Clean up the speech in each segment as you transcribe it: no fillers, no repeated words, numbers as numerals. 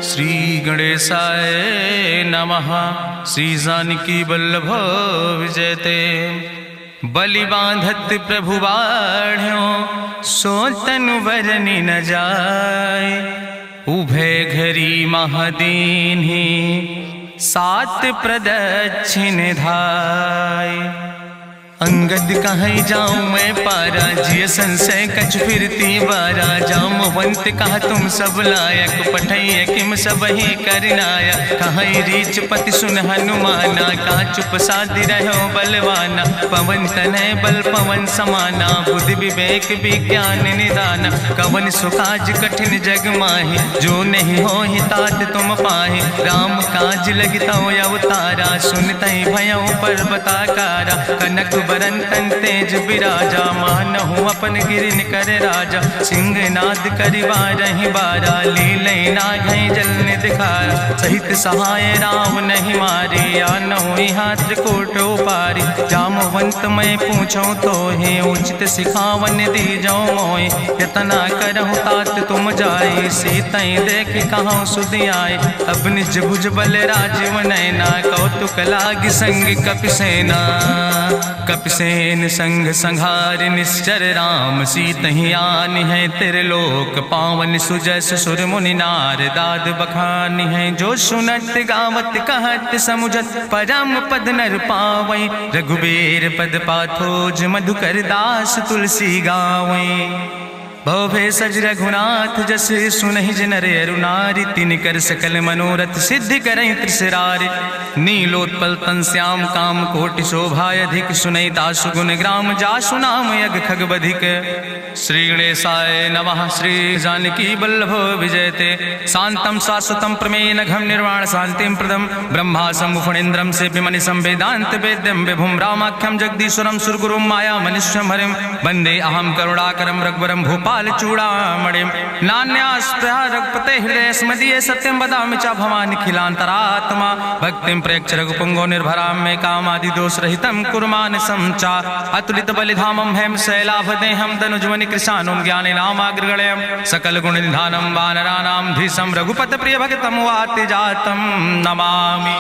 श्री गणेशाय नमः। श्री जानकी वल्लभ विजयते। बलि बांधत प्रभु बाढ़ो सो तनु बरनि न जाय। उभय घरी महादीन्हि सात प्रदक्षिण धाय। अंगद कहीं जाऊं मैं पारा जिय संशय कछ फिरती बारा। जामवंत कहा तुम सब लायक पठैय किम सब ही करनाया। कहीं रीच पति सुन हनुमाना कहा चुप साधि रहो बलवाना। पवन तनय बल पवन समाना बुद्धि विवेक विज्ञान निदाना। कवन सुकाज कठिन जग माहि जो नहीं हो ही तात तुम पाहि। राम काज लगितो अवतारा सुनतहि भयो पर्वताकारा। कनक बरन तन तेज बिराजा मानहु अपन गिरिन कर राजा। सिंह नाद करिवा रही बारा लीलै नाघै जल निधिखारा। सहित सहाय राम नहीं मारे आनहु यहाँ त्रिकोट पारी। जामवंत मैं पूछो तो हे उचित सिखावन दी जाओ मोय। यतना करहु तात तुम जाए सीतै देख कहूँ सुध आए। अब निज भुज बल राजीव नैना कौतुक लाग संग कपिसेना। कपिसेन संग संहार निश्चर राम सीतहि आनि है त्रिलोक पावन। सुजस सुर मुनि नार दाद बखानि है। जो सुनत गावत कहत समुझत परम पद नर पावै। रघुबीर पद पाथोज मधुकर दास तुलसी गावै। भवे सज रघुनाथ जस सुनहि नर अरु नारी। तिनकर सकल मनोरथ सिद्धि करहि त्रिसरारि। नीलोत्पल तन श्याम काम कोटि शोभाय अधिक। सुनहि दासु गुण ग्राम जासु नाम यज्ञ खगबधिक। श्री गणेशाय नमः। श्री जानकी वल्लभ विजयते। शांतम शाश्वतम प्रमेय नघम निर्वाण शांतिम प्रदम। ब्रह्मा शंभु फणीन्द्रम सेव्यमणि संवेदांत वेद्यम विभुम रामाख्यम जगदीश्वरम सुरगुरुम माया मनुष्यम हरिम। वंदे अहम करुणाकरम रघुवरम भूपाल चूड़ामणिम। नान्यास्पृहा रघुपते हृदय स्मदीये सत्यम वदामि च भवानि खिलांतरात्मा। भक्तिम प्रयच्छ रघुपुंगो निर्भराम मे कामादि दोष रहितम कुर्मान् समचा। अतुलित बलिधामम हेम शैलाभदेहम दनुजवनि कृशानुम ज्ञाने नामाग्रगण्यम। सकल गुण निधानम वानराणाम धीशम रघुपत प्रिय भक्तम वाति जातम नमामि।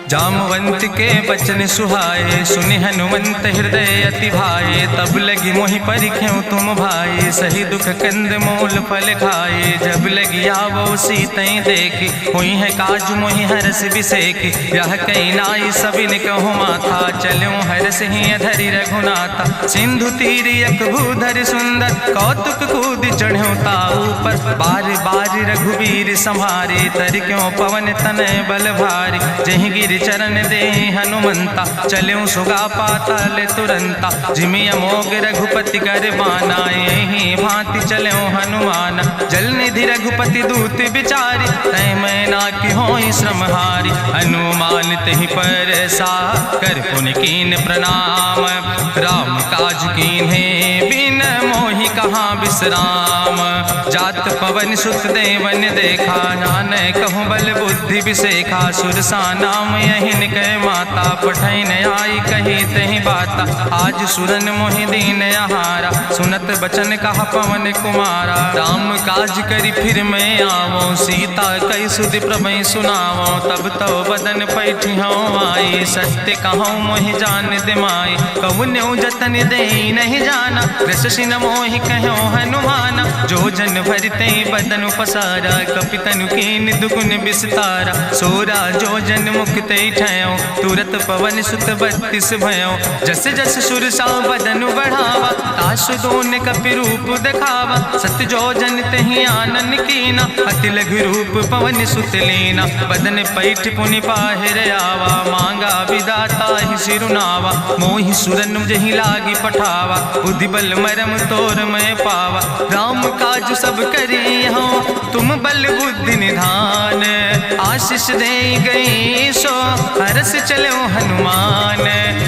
जामवंत के बचन सुहाए सुनि हनुमंत हृदय अति भाए। तब लगी मोहि परिख्यों तुम भाई सही दुख कंद मूल फल खाए। जब लगी आवो सीतै देखी हुई है काज मोहि हरस बिसेखी। यह कई नाई सबिन कहु माथा चलूं हरस ही अधरि रघुनाथा। सिंधु तीर यक भूधर सुंदर कौतुक कूद चढ़्यो ताऊ पर। बार बार रघुबीर संहारे तर क्यों पवन तनय बल भारी। जहि गिर चरण दे हनुमंता चल्यों सुगा पाताल तुरंता। जिमि अमोघ रघुपति कर बाना यही भांति चल्यों हनुमान। जल निधि रघुपति दूत बिचारी तय मैं ना कि होई श्रमहारी। हनुमान तहि पर सा कर पुनि कीन प्रणाम। राम काज कीन्हे बिन मोहि कहाँ विश्राम। जात पवन सुत देवन देखा नानय कहूँ बल बुद्धि बिसेखा। सुरसा नाम यहिन कह माता पठैन आई कही तहि बाता। आज सुरन मोहि दीन आहारा सुनत बचन कहा पवन कुमारा। राम काज करी फिर मैं आवो सीता कई सुधि प्रभै सुनावो। तब तो बदन पैठी हूँ आई सत्य कहूँ मोहि जान दिमाई। कहुन्यु जतन दे नहीं जाना रससिन मोहि कहो हनुमाना। जो जन भरते बदन पसारा कपितनु कीन दुगुन विस्तारा। सोरा जो जन मुक्ते ठयो तुरत पवन सुत 32 भयो। जस जस सुरसा बदन बढ़ावा तासु दोन कपि रूप दिखावा। सत जो जन तहि आनन कीना अति लघु रूप पवन सुत लीना। बदन पैठ पुनि पाहिर आवा मांगा विदाता ही सिरुनावा। मोहि सुरन जहि लागी पठावा बुद्धि बल मरम तोर मैं पावा। राम काज सब करी हो तुम बल बुद्धि निधान। आशीष दे गई सो हरस चलो हनुमान।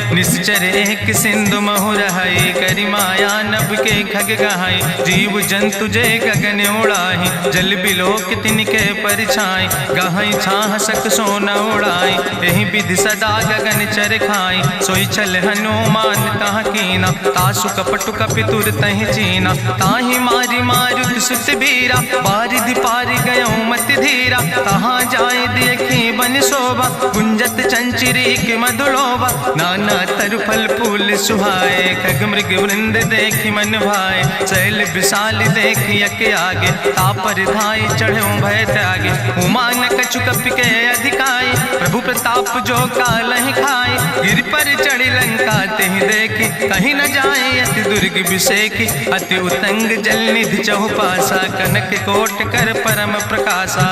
निश्चर एक सिंधु महु रहाई करी माया नभ के खग गहाई। जीव जंतु जे गगन उड़ाही जल बिलोक तिनके परिछाई। गहाई छाह सक सोन उड़ाई यही विधि सदा गगन चर खाई। सोई चल हनुमान तह कीना तासु कपटु कपि तुर तहि चीना। ताहि मारी मारुत सुत बीरा बारिधि पारि गयो मत धीरा, तहाँ जाए देखी बन शोभा, गुंजत चंचरी के मधुलोभा, नाना तरु फल फूल सुहाए, खग मृग वृंद देखी मन भाए, शैल विशाल देखी यके आगे, तापर धाई चढ़ो भय त्यागे, उमान कछु कपि के अधिकाई, प्रभु प्रताप जो कालहि खाए, गिर पर चढ़ी लंका तेहि देखी, कहीं न जाए अति दुर्ग विषेखी, अति उतंग जल निधि चहुपासा, कनक कोट कर परम प्रकाशा,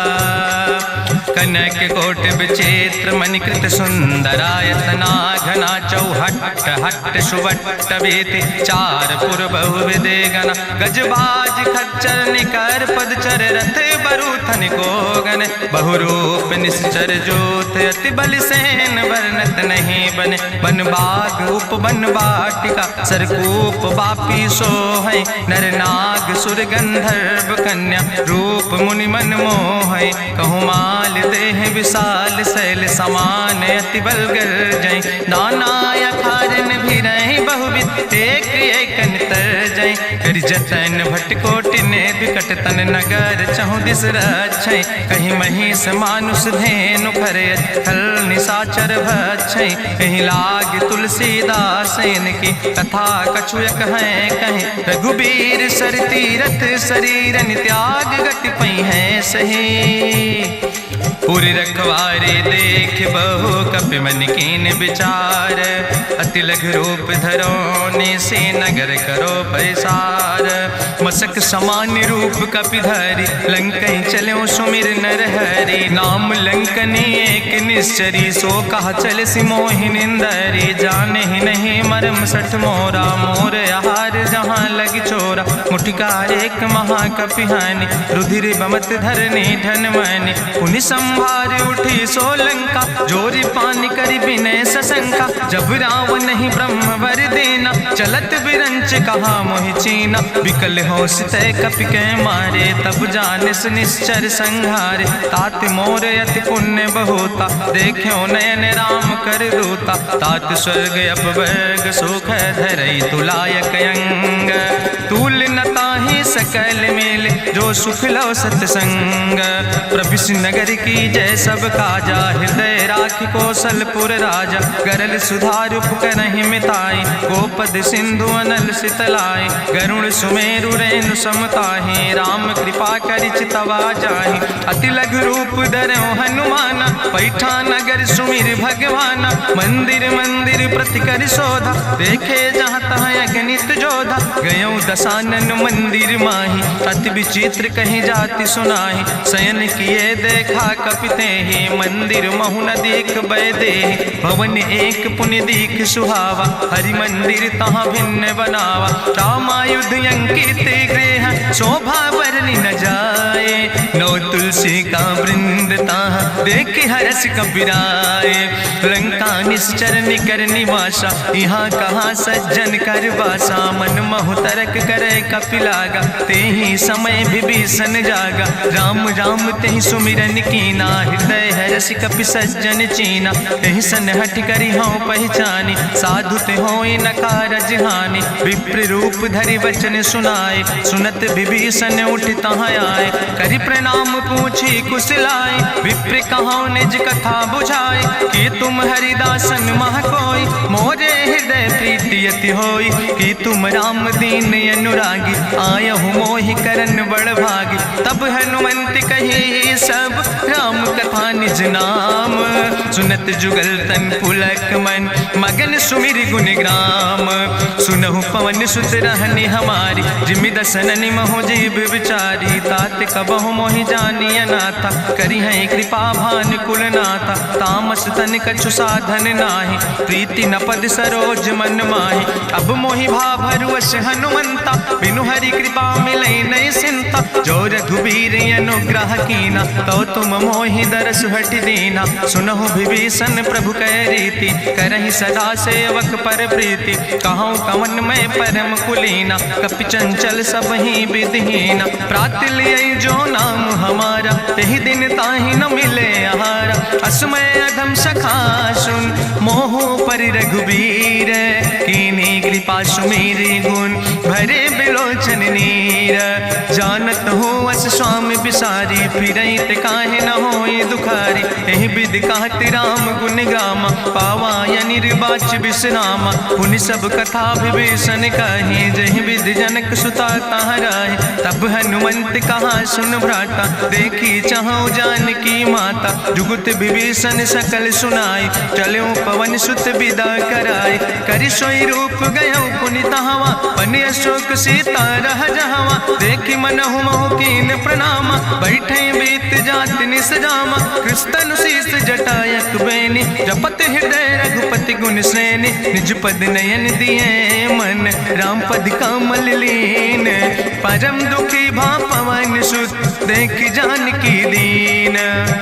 कनक कोट विचित्र मणिकृत सुंदरायतना, घना चौहट्ट हट्ट सुवट्ट वेति, चार पुर बहु विदे गण, गजबाज खच्चर निकर पदचर, रथ बरूथन को गण, बहुरूप निश्चर जोत, अति बल सेन वर्णत नहीं बने, बन बाग उप बन बाटिका, सरकूप बापी सोहै, नर नाग सुर गंधर्व कन्या, रूप मुनि मन मोहै, कहूँ माल देह विशाल, शैल समान अति बल गर्जै, नाना अखारन भी रही बहुविध, एक एक तर जै, कर जतन भटकोटि ने विकट तन, नगर चहु दिस रक्षै, कहीं महिष मानुष धेनु खरे, खल निशाचर भक्षै, कहीं लाग तुलसीदास इनकी, कथा कछुयक है कहीं, रघुबीर सर तीरथ शरीरन, त्याग गति पई है सही, पूरी रखवारे देख बहु कपि मन कीन विचार, अति लघु रूप धरोने से नगर करो पैसार, मसक समान रूप कपि धरि, लंकई चलो सुमिर नर हरि, नाम लंकनी एक निश्चरी, सो कहा चल सिमोहि निंदरी, जाने ही नहीं मरम सठ मोरा, मोर आहार जहाँ लग चोरा, मुठिका एक महाकपि हानि, रुधिर बमत धरनी धन मनि, पुनि संभार उठी सोलंका, जोरी पानी करी विनय सशंका, जब रावण ही ब्रह्म वर देना, चलत बिरंच कहा मोहि चीना, विकल हो सितय कपि के मारे, तब जानिस निश्चर संहारे, तात मोर अति पुण्य बहुता, देखो नयन राम कर दूता, तात स्वर्ग अपवर्ग सुख धरई तुलायक अंग, तूल न ताहि सकल मेल, जो सुख लो सत्संग, प्रभिस नगर की जय सब काजा, हृदय राख कौशलपुर राजा, गरल सुधार उपकरहि मिताई, गोपद सिंधु अनल सितलाई, गरुण सुमेरु रेणु समताहि, राम कृपा करि चितवा जाहि, अति लघु रूप धरौ हनुमाना, पैठा नगर सुमिर भगवाना, मंदिर मंदिर प्रति कर शोधा, देखे जहाँ तहाँ अगणित जोधा, गयौ दशानन मंदिर माही, अति विचित्र कहीं जाति सुनाही, शयन किए देखा कपिते ही, मंदिर महु न देख बैदे, भवन एक पुनि दीख सुहावा, हरि मंदिर तहाँ भिन्न बनावा, रामायुध अंकित गृह, शोभा बरनी न जाए, नौ तुलसी का वृंद तहाँ देख हरस कपिराए, लंका निश्चर निकर निवासा, यहाँ कहाँ सज्जन कर बासा, मन महु तरक करे कपिलागा, तेहि समय विभीषण जागा, राम राम तेहि सुमिरन कीना, हृदय हरस कपि सज्जन चीना, एहि सन हठ करी हूँ पहचानी, साधु ते होई न कारज हानि, विप्र रूप धरि वचन सुनाए, सुनत विभीषण उठ तहाँ आए, करि प्रणाम पूछी कुशलाए, विप्र कहाँ निज कथा बुझाए, कि तुम हरिदासन मह कोई, मोरे हृदय प्रीति अति होई, कि तुम राम दीन अनुरागी, आयहु मोहि करन बड़ भागी, तब हनुमंत कही सब राम कथा निज नाम, सुनत जुगल तन पुलक मन, मगन सुमिर गुण ग्राम, सुनहु पवन सुत रहनी हमारी, जिमि दसननि महु जीव विचारी, तात कबहु मोहि जानी अनाथा, करी है कृपा भान कुल नाथा, तामस तन कछु साधन नाही, प्रीति न पद सरोज मन माही, अब मोहि भा भरुवश हनुमंता, बिनु हरि कृपा मिलै नहीं सिंता, जो रघुबीर अनुग्रह कीना, तो तुम मोहि दरस हट दीना, सुनहु विभीषण प्रभु कै रीति, करहि सदा सेवक पर प्रीति, कहूँ कवन में परम कुलीना, कपि चंचल सब ही विधिहीना, प्रात लियै जो नाम हमारा, तेहि दिन ताहि न मिले आहारा, असमय अधम सखा सुन, मोहु पर रघुबीर, कीन्ही कृपा सुमेरि गुण, भरे बिलोचन नीर, जानत हूँ अस स्वामी बिसारी, फिरई ते काहे न होई दुखारी। एहि विधि कहत राम गुण गामा, पावा निर्बाच विश्रामा। पुनि सब कथा विभीषण कही, जहि विधि जनक सुता कहाँ रहे। तब हनुमंत कहा सुन भ्राता, देखी चाहूं जानकी माता। जुगुत विभीषण सकल सुनाई, चलो पवन सुत विदा कराई। करि सोई रूप गयो पुनि तहावा, बन अशोक सीता रह जहावा। देखी मनहु महु कीन प्रणामा, बैठे बीत जात निस जामा। कृष्ण शीस जटायक बेनी, जपत हृदय रघुपति गुण श्रेणी। निज पद नयन दिए मन, राम पद कमल लीन। परम दुखी भा पवन सुत, देख जानकी दीन।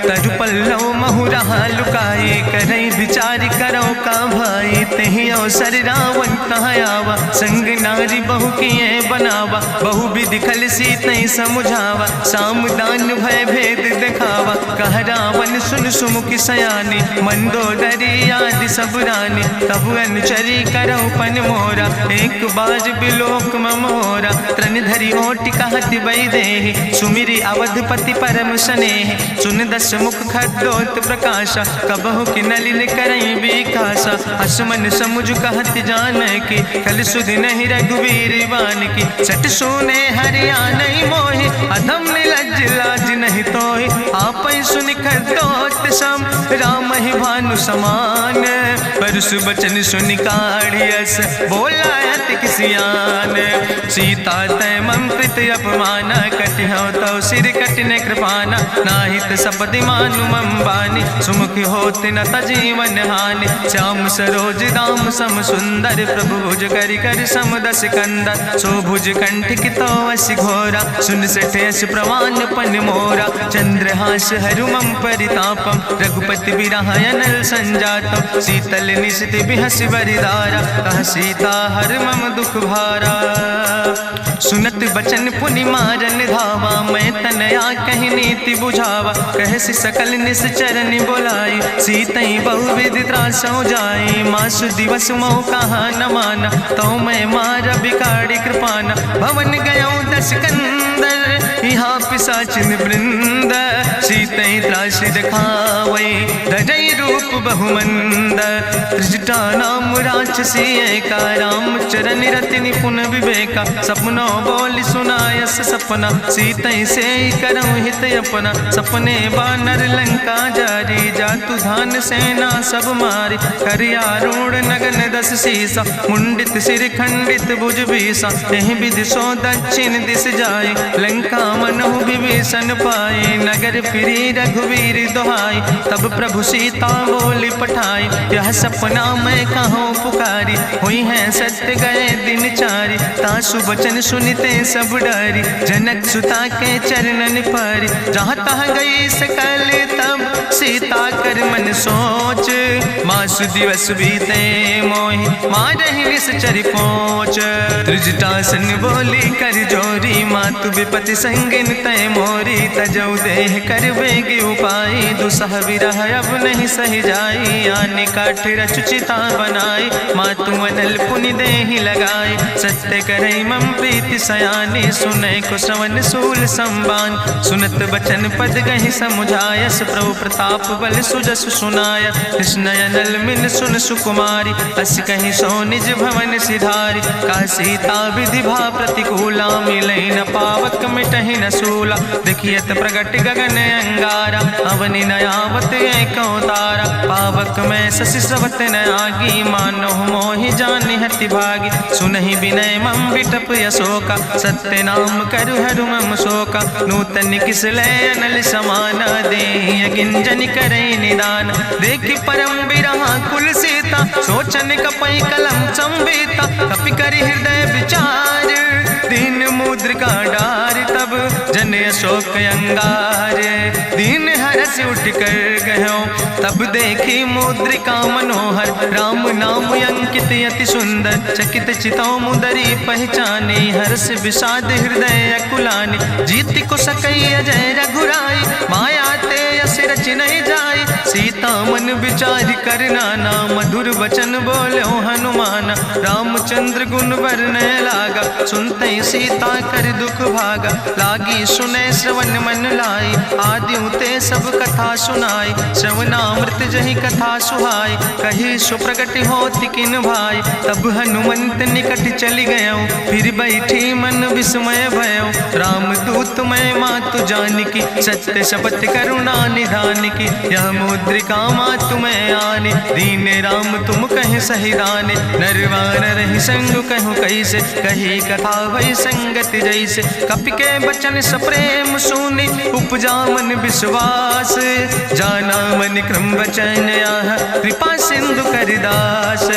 तरु पल्लव महु रहा लुकाई, करई विचार करो का भाई। तेहि अवसर रावण कहाँ आवा, संग नारी बहु किए बनावा। बहु विधि खल सीतै समुझावा, साम दान भय भेद दिखावा। कह रावण सुन सुमुखी सयानी, मंदोदरी आदि सब रानी। तब अनुचरी करो पन मोरा, एक बार बिलोक ममोरा। त्रन धरि ओटि कहत बई देहि, सुमिरी अवधपति परम स्नेह। सुन दस मुख खद्योत प्रकाशा, कबहु कि नलिन करई बिकासा। असमन समुझ कहत जानकी, कल सुध नहीं रघुवीर बानकी। सट सुने हरियाणई मोहि, अधम निलज्ज लाज नहीं तोहि। आपै सुनि खद्योत सम, राम ही भानु समान। परसु बचन सुनि काढ़ियस, बोला अति किसियान। सीता तै मम प्रीति अपमाना, कटिहौ तौ सिर कटिने कृपाना। नाहित सपदि मानु मम बानी, सुमुख होत न तजीवन हानि। श्याम सरोज दाम सम सुंदर, प्रभु भुज करि कर सम दस कंदर। सो भुज कंठ कितो असी घोरा, सुन सठेस प्रवान पन मोरा। चंद्रहास हरु मम परितापम, रघुपति बिरह अनल संजातम। शीतल निशित बिहसि बरिदारा, कह सीता हर मम दुख भारा। सुनत बचन पुनि मारन धावा, मैं तनया कहि नीति बुझावा। कहसि सकल निश्चरन बोलाई, सीतई बहुविधि त्रासौ जाई। मासु दिवस मोह कहा न माना, तो मैं मार बिकाड़ी कृपाना। भवन गयो दस कंदर, यहाँ पिशाचिन वृंद। सीतई त्रास दिखावई, धजई रूप बहुमंद। त्रिजटा नाम राक्षसी एका, राम चरण रति निपुण विवेका। सपनों बोल सुनायस सपना, सीतई से करऊँ हित अपना। सपने बानर लंका जारी, जातु धान सेना सब मारी। करियारूढ़ नगन दस सीसा, मुंडित सिर खंडित भुज बीसा। एहि विधि सो दक्षिण दिस जाय, लंका मनहु विभीषण पाए। नगर फिरी रघुवीर दोहाई, तब प्रभु सीता बोली पठाई। यह सपना मैं कहूँ पुकारी, हुई है सत्य गए दिन चारी। तासु बचन सुनते सब डरी, जनक सुता के चरणन पर। जहाँ तहाँ गई सकल तब, सीता कर मन सोच। मासु दिवस बीते मोहि, मारहि निश्चर पहुँच। त्रिजटासन बोली कर जोरी, मातु विपति संगिन तय मोरी। तजौ देह कर बेग उपाय, दुसह विरह अब नहीं सही जाई। आने काठ रचुचिता बनाई, मातु अनल पुनि देहि लगाई। सत्य करई मम प्रीति सयानी, सुनै को श्रवण सूल संबान। सुनत बचन पद गहि समुझायस, प्रभु प्रताप बल सुजस सुनाय। कृष्ण अनल मिन सुन सुकुमारी, अस कहि सो निज भवन सिधारी। का सीता विधि भा प्रतिकूला, मिलै न पावक मिटहि न सूला। देखियत प्रगट गगन अंगारा, अवनि नयावत एको तारा। पावक में शशि स्रवत न आगी, मानो मोहि जानि हति भागी। सुनहि विनय मम विटप यशोका, सत्य नाम करु हरु मम शोका। नूतन किस लय अनल समाना, देहि गिंजन करई निदान। देखि परम बिरहा कुल सीता, सोचन कपई कलम संवेता। कपि करि हृदय विचार, दीन मुद्रिका डार। तब जन अशोक अंगार, दीन हरस उठ कर गयो। तब देखी मुद्रिका मनोहर, राम नाम अंकित अति सुंदर। चकित चितौ मुदरी पहचानी, हर्ष विषाद हृदय अकुलानी। जीत को सकई अजय रघुराई, माया ते यस रच नहीं जाई। सीता मन विचार कर नाना, मधुर वचन बोलो हनुमान। रामचंद्र गुण वर्णय लागा, सुनते सीता कर दुख भागा। लागी सुने श्रवण मन लाई, आदि ते सब कथा सुनाई। श्रवणामृत जहि कथा सुहाई, कही सुप्रगट होति किन भाई। तब हनुमंत निकट चली गयो, फिर बैठी मन विस्मय भयो। राम दूत मैं मातु जानकी, सत्य शपथ करुणा निधान की। यह मुद्रिका मातु मैं आने, दीन राम तुम कहे सही दाने। नरवान रही संग कहूँ कैसे, कही कथा भई संगति जैसे। कपि के बचन सप्रेम सुनी, उपजा मन विश्वास। जाना मन क्रम वचन आह, कृपा सिंधु करिदास।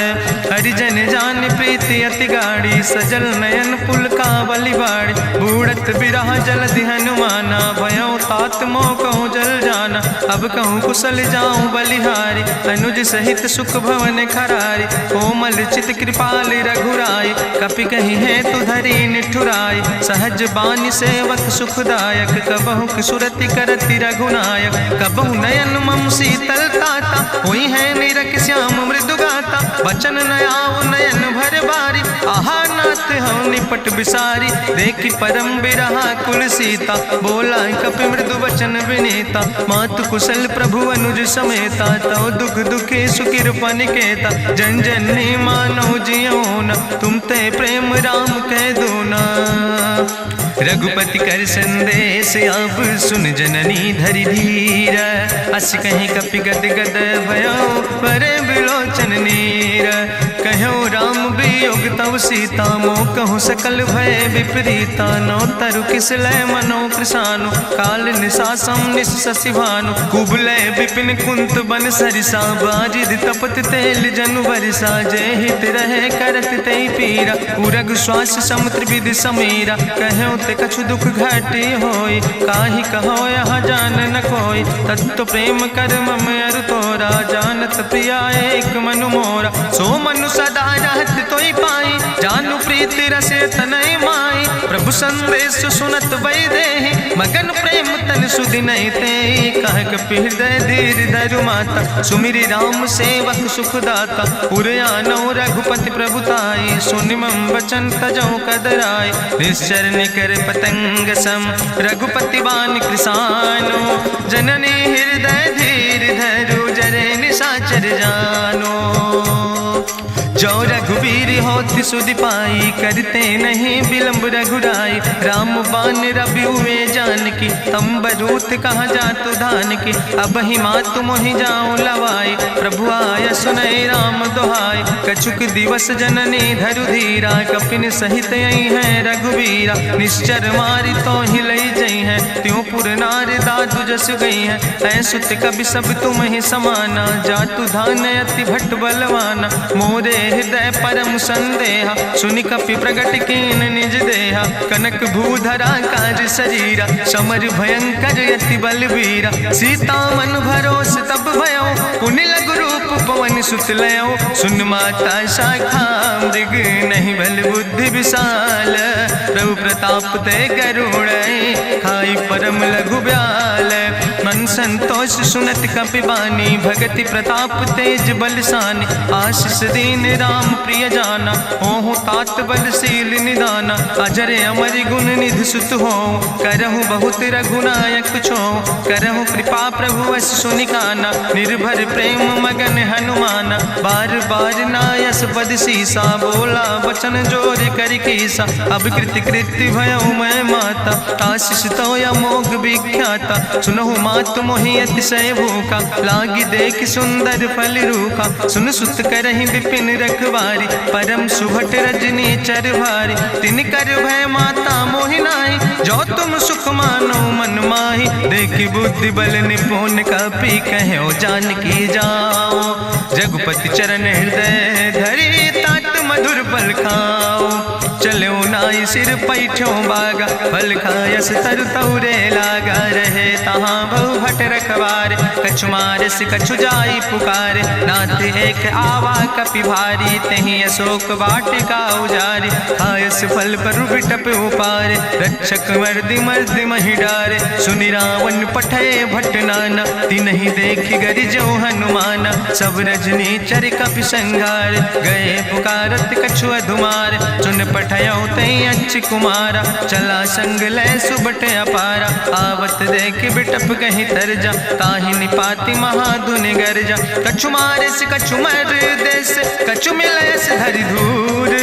हरिजन जान प्रीति अति गाड़ी, सजल नयन पुलकावली बाड़ी। बूढ़त बिरह जलधि हनुमाना, भयो तात मोह कहूँ जल जाना। अब कहूँ कुशल जाऊँ बलिहारी, अनुज सहित सुख भवन खरारी। कोमल चित कृपाल रघुराई, कपि कही है तु धरी निठुराई। सहज बानी सेवक सुखदायक, कबहु सुरति करति रघुनायक। कबहु नयन मम शीतल ताता, हुई है निरख श्याम मृदु गाता। बचन नयाव नयन भर बारी, आहा नाथ हम निपट बिसारी। देखी परम बिरहा कुल सीता, बोला कपि मृदु वचन विनीता। मातु कुशल प्रभु अनुज समेता, तव दुख दुखी सुकृपा निकेता। जन जननी मानो जियो न, तुम ते प्रेम राम कह दो ना। रघुपति कर संदेश अब सुन जननी धरि धीर। अस कहीं कपि गद गद भयो, परे बिलोचन नीर। कहो राम वियोग तव सीता, मोह कहूँ सकल भय विपरीता। नौ तरु किस लय मनो कृशानु, काल निशासम निश शशि भानु। कुबलय विपिन कुंत बन सरिसा, बाजिद तपत तेल जनु बरिसा। जय हित रहे करत तई पीरा, उरग श्वास समुद्र विधि समीरा। कहो ते कछु दुख घटी होई, काहि कहो यहाँ जान न कोई। तत्व प्रेम कर मम अरु तोरा, जानत प्रिया एक मनु मोरा। सो मनु सदा रहत तोई पाई, जानु प्रीति रसे तनय माई। प्रभु संदेश सुनत वै देहि, मगन प्रेम तन सुधि नहीं ते। कह कपि हृदय धीर धरु माता, सुमिरि राम सेवक सुखदाता। पुर आनो रघुपति प्रभुताई, सुनि मम वचन तजौ कदराई। निश्चर निकर पतंग सम, रघुपति बान कृसानो। जननी हृदय धीर धरु, जरे निशाचर जानो। जो रघुवीर होति सुधि पाई, करते नहीं विलंब रघुराई। राम बान रवि हुए जानकी, तंबरूथ कहाँ जातु धान की। अब ही मातु मोहि जाऊँ लवाई, प्रभु आय सुनय राम दुहाई। कछुक दिवस जननी धरु धीरा, कपिन सहित आई है रघुवीरा। निश्चर मारी तो ही लई जई है, त्यों पुर नार दादु जस गई है। ऐसुत कवि सब तुम ही समाना, जातु धान अति भट्ट बलवाना। मोरे हृदय परम संदेहा, सुनि कपि प्रगट कीन निज देहा। कनक भूधरा काज शरीरा, समर भयंकर यति बलवीरा। सीता मन भरोस तब भयो, पुनि लघु रूप पवन सुत लयो। सुन माता शाखा मृग, नहीं बल बुद्धि विशाल। प्रभु प्रताप ते गरुड़, खाई परम लघु ब्याल। मन संतोष सुनत कपि बानी, भगति प्रताप तेज बलसानी। आशीष दीन राम प्रिय जाना, होहु तात बलशील निदाना। अजर अमर गुण निधि सुत हो, करहु बहुत रघुनायक छो। करहु कृपा प्रभु वश सुनिकाना, निर्भर प्रेम मगन हनुमाना। बार बार नायस पद सीसा, बोला वचन जोर कर कीसा। अब कृति कृति भयो मैं माता, आशीष तो अमोघ विख्याता। सुनहु मातु मोहि अतिशय भूखा, लागी देख सुंदर फल रूखा। सुन सुत करहि विपिन रखवारी, परम सुभट रजनी चर भारी। तिन कर भय माता मोहि नाहि, जो तुम सुख मानो मन माहि। देखि बुद्धि बल निपुण कपि, कहो जानकी जाओ। रघुपति चरण हृदय धरि, तात मधुर फल खाओ। चलो नाई सिर पैठो बागा, फल खायस तरु तौरे लागा। रहे तहाँ बहु भट रख रखवारे। कछु मारस कछु जाई पुकारे, नाथ एक आवा कपि भारी। तहीं अशोक वाटिका उजारी, खायस फल पर बिटप उपारे। रक्षक मर्दि मर्दि महि डारे, सुनि रावण पठय भट्ट नाना। तिन्हि देखि गरिजो हनुमाना, सब रजनी चर कपि संघार। गए पुकारत कछु अधुमार, सुन पठयो तई अच्छ कुमारा। चला संग लय सुबट अपारा, आवत देख बिटप कहीं तरजा। ताहि निपाति महाधुनि गर्जा, कछु मारस कछु मर देस। कछु मिलयस धरि धूर,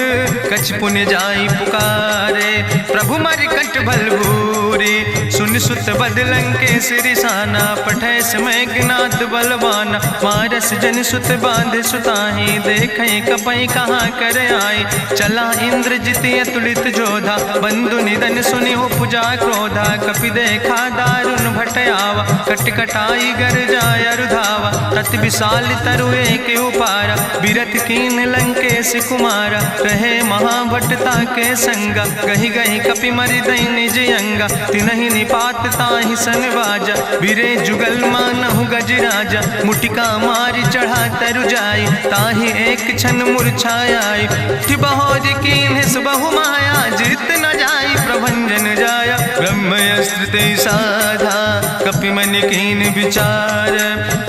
कछ पुण्य जाई पुकारे। प्रभु मरि कंठ भल भूरी, सुन सुत बदलंके सिरिसाना। पठय समय ज्ञात बलवाना, मारस जन सुत बांध सुताही। देखें कपई कहाँ कर आए, चला इंद्रजित अतुलित जोधा। बंधु निधन सुनि उपजा क्रोधा, कपि देखा दारुण भट आवा। कट कटाई गर जाय रुधावा, तत विशाल तरु एक उपारा। बिरथ कीन लंकेश कुमारा, रहे महाभटता के संगा। गही गही कपि मरि दई निज अंगा, तिन्हि निपात ताहि सन बाजा। बिरे जुगल मानहु गजराजा, मुटिका मारि चढ़ा तरु जाई। ताहि एक क्षण मूर्छाई, बहोर कीन्ह सुबहु माया। जीत न जाई प्रभंजन जाया, ब्रह्मस्त्र ते साधा। कपि मन कीन विचार,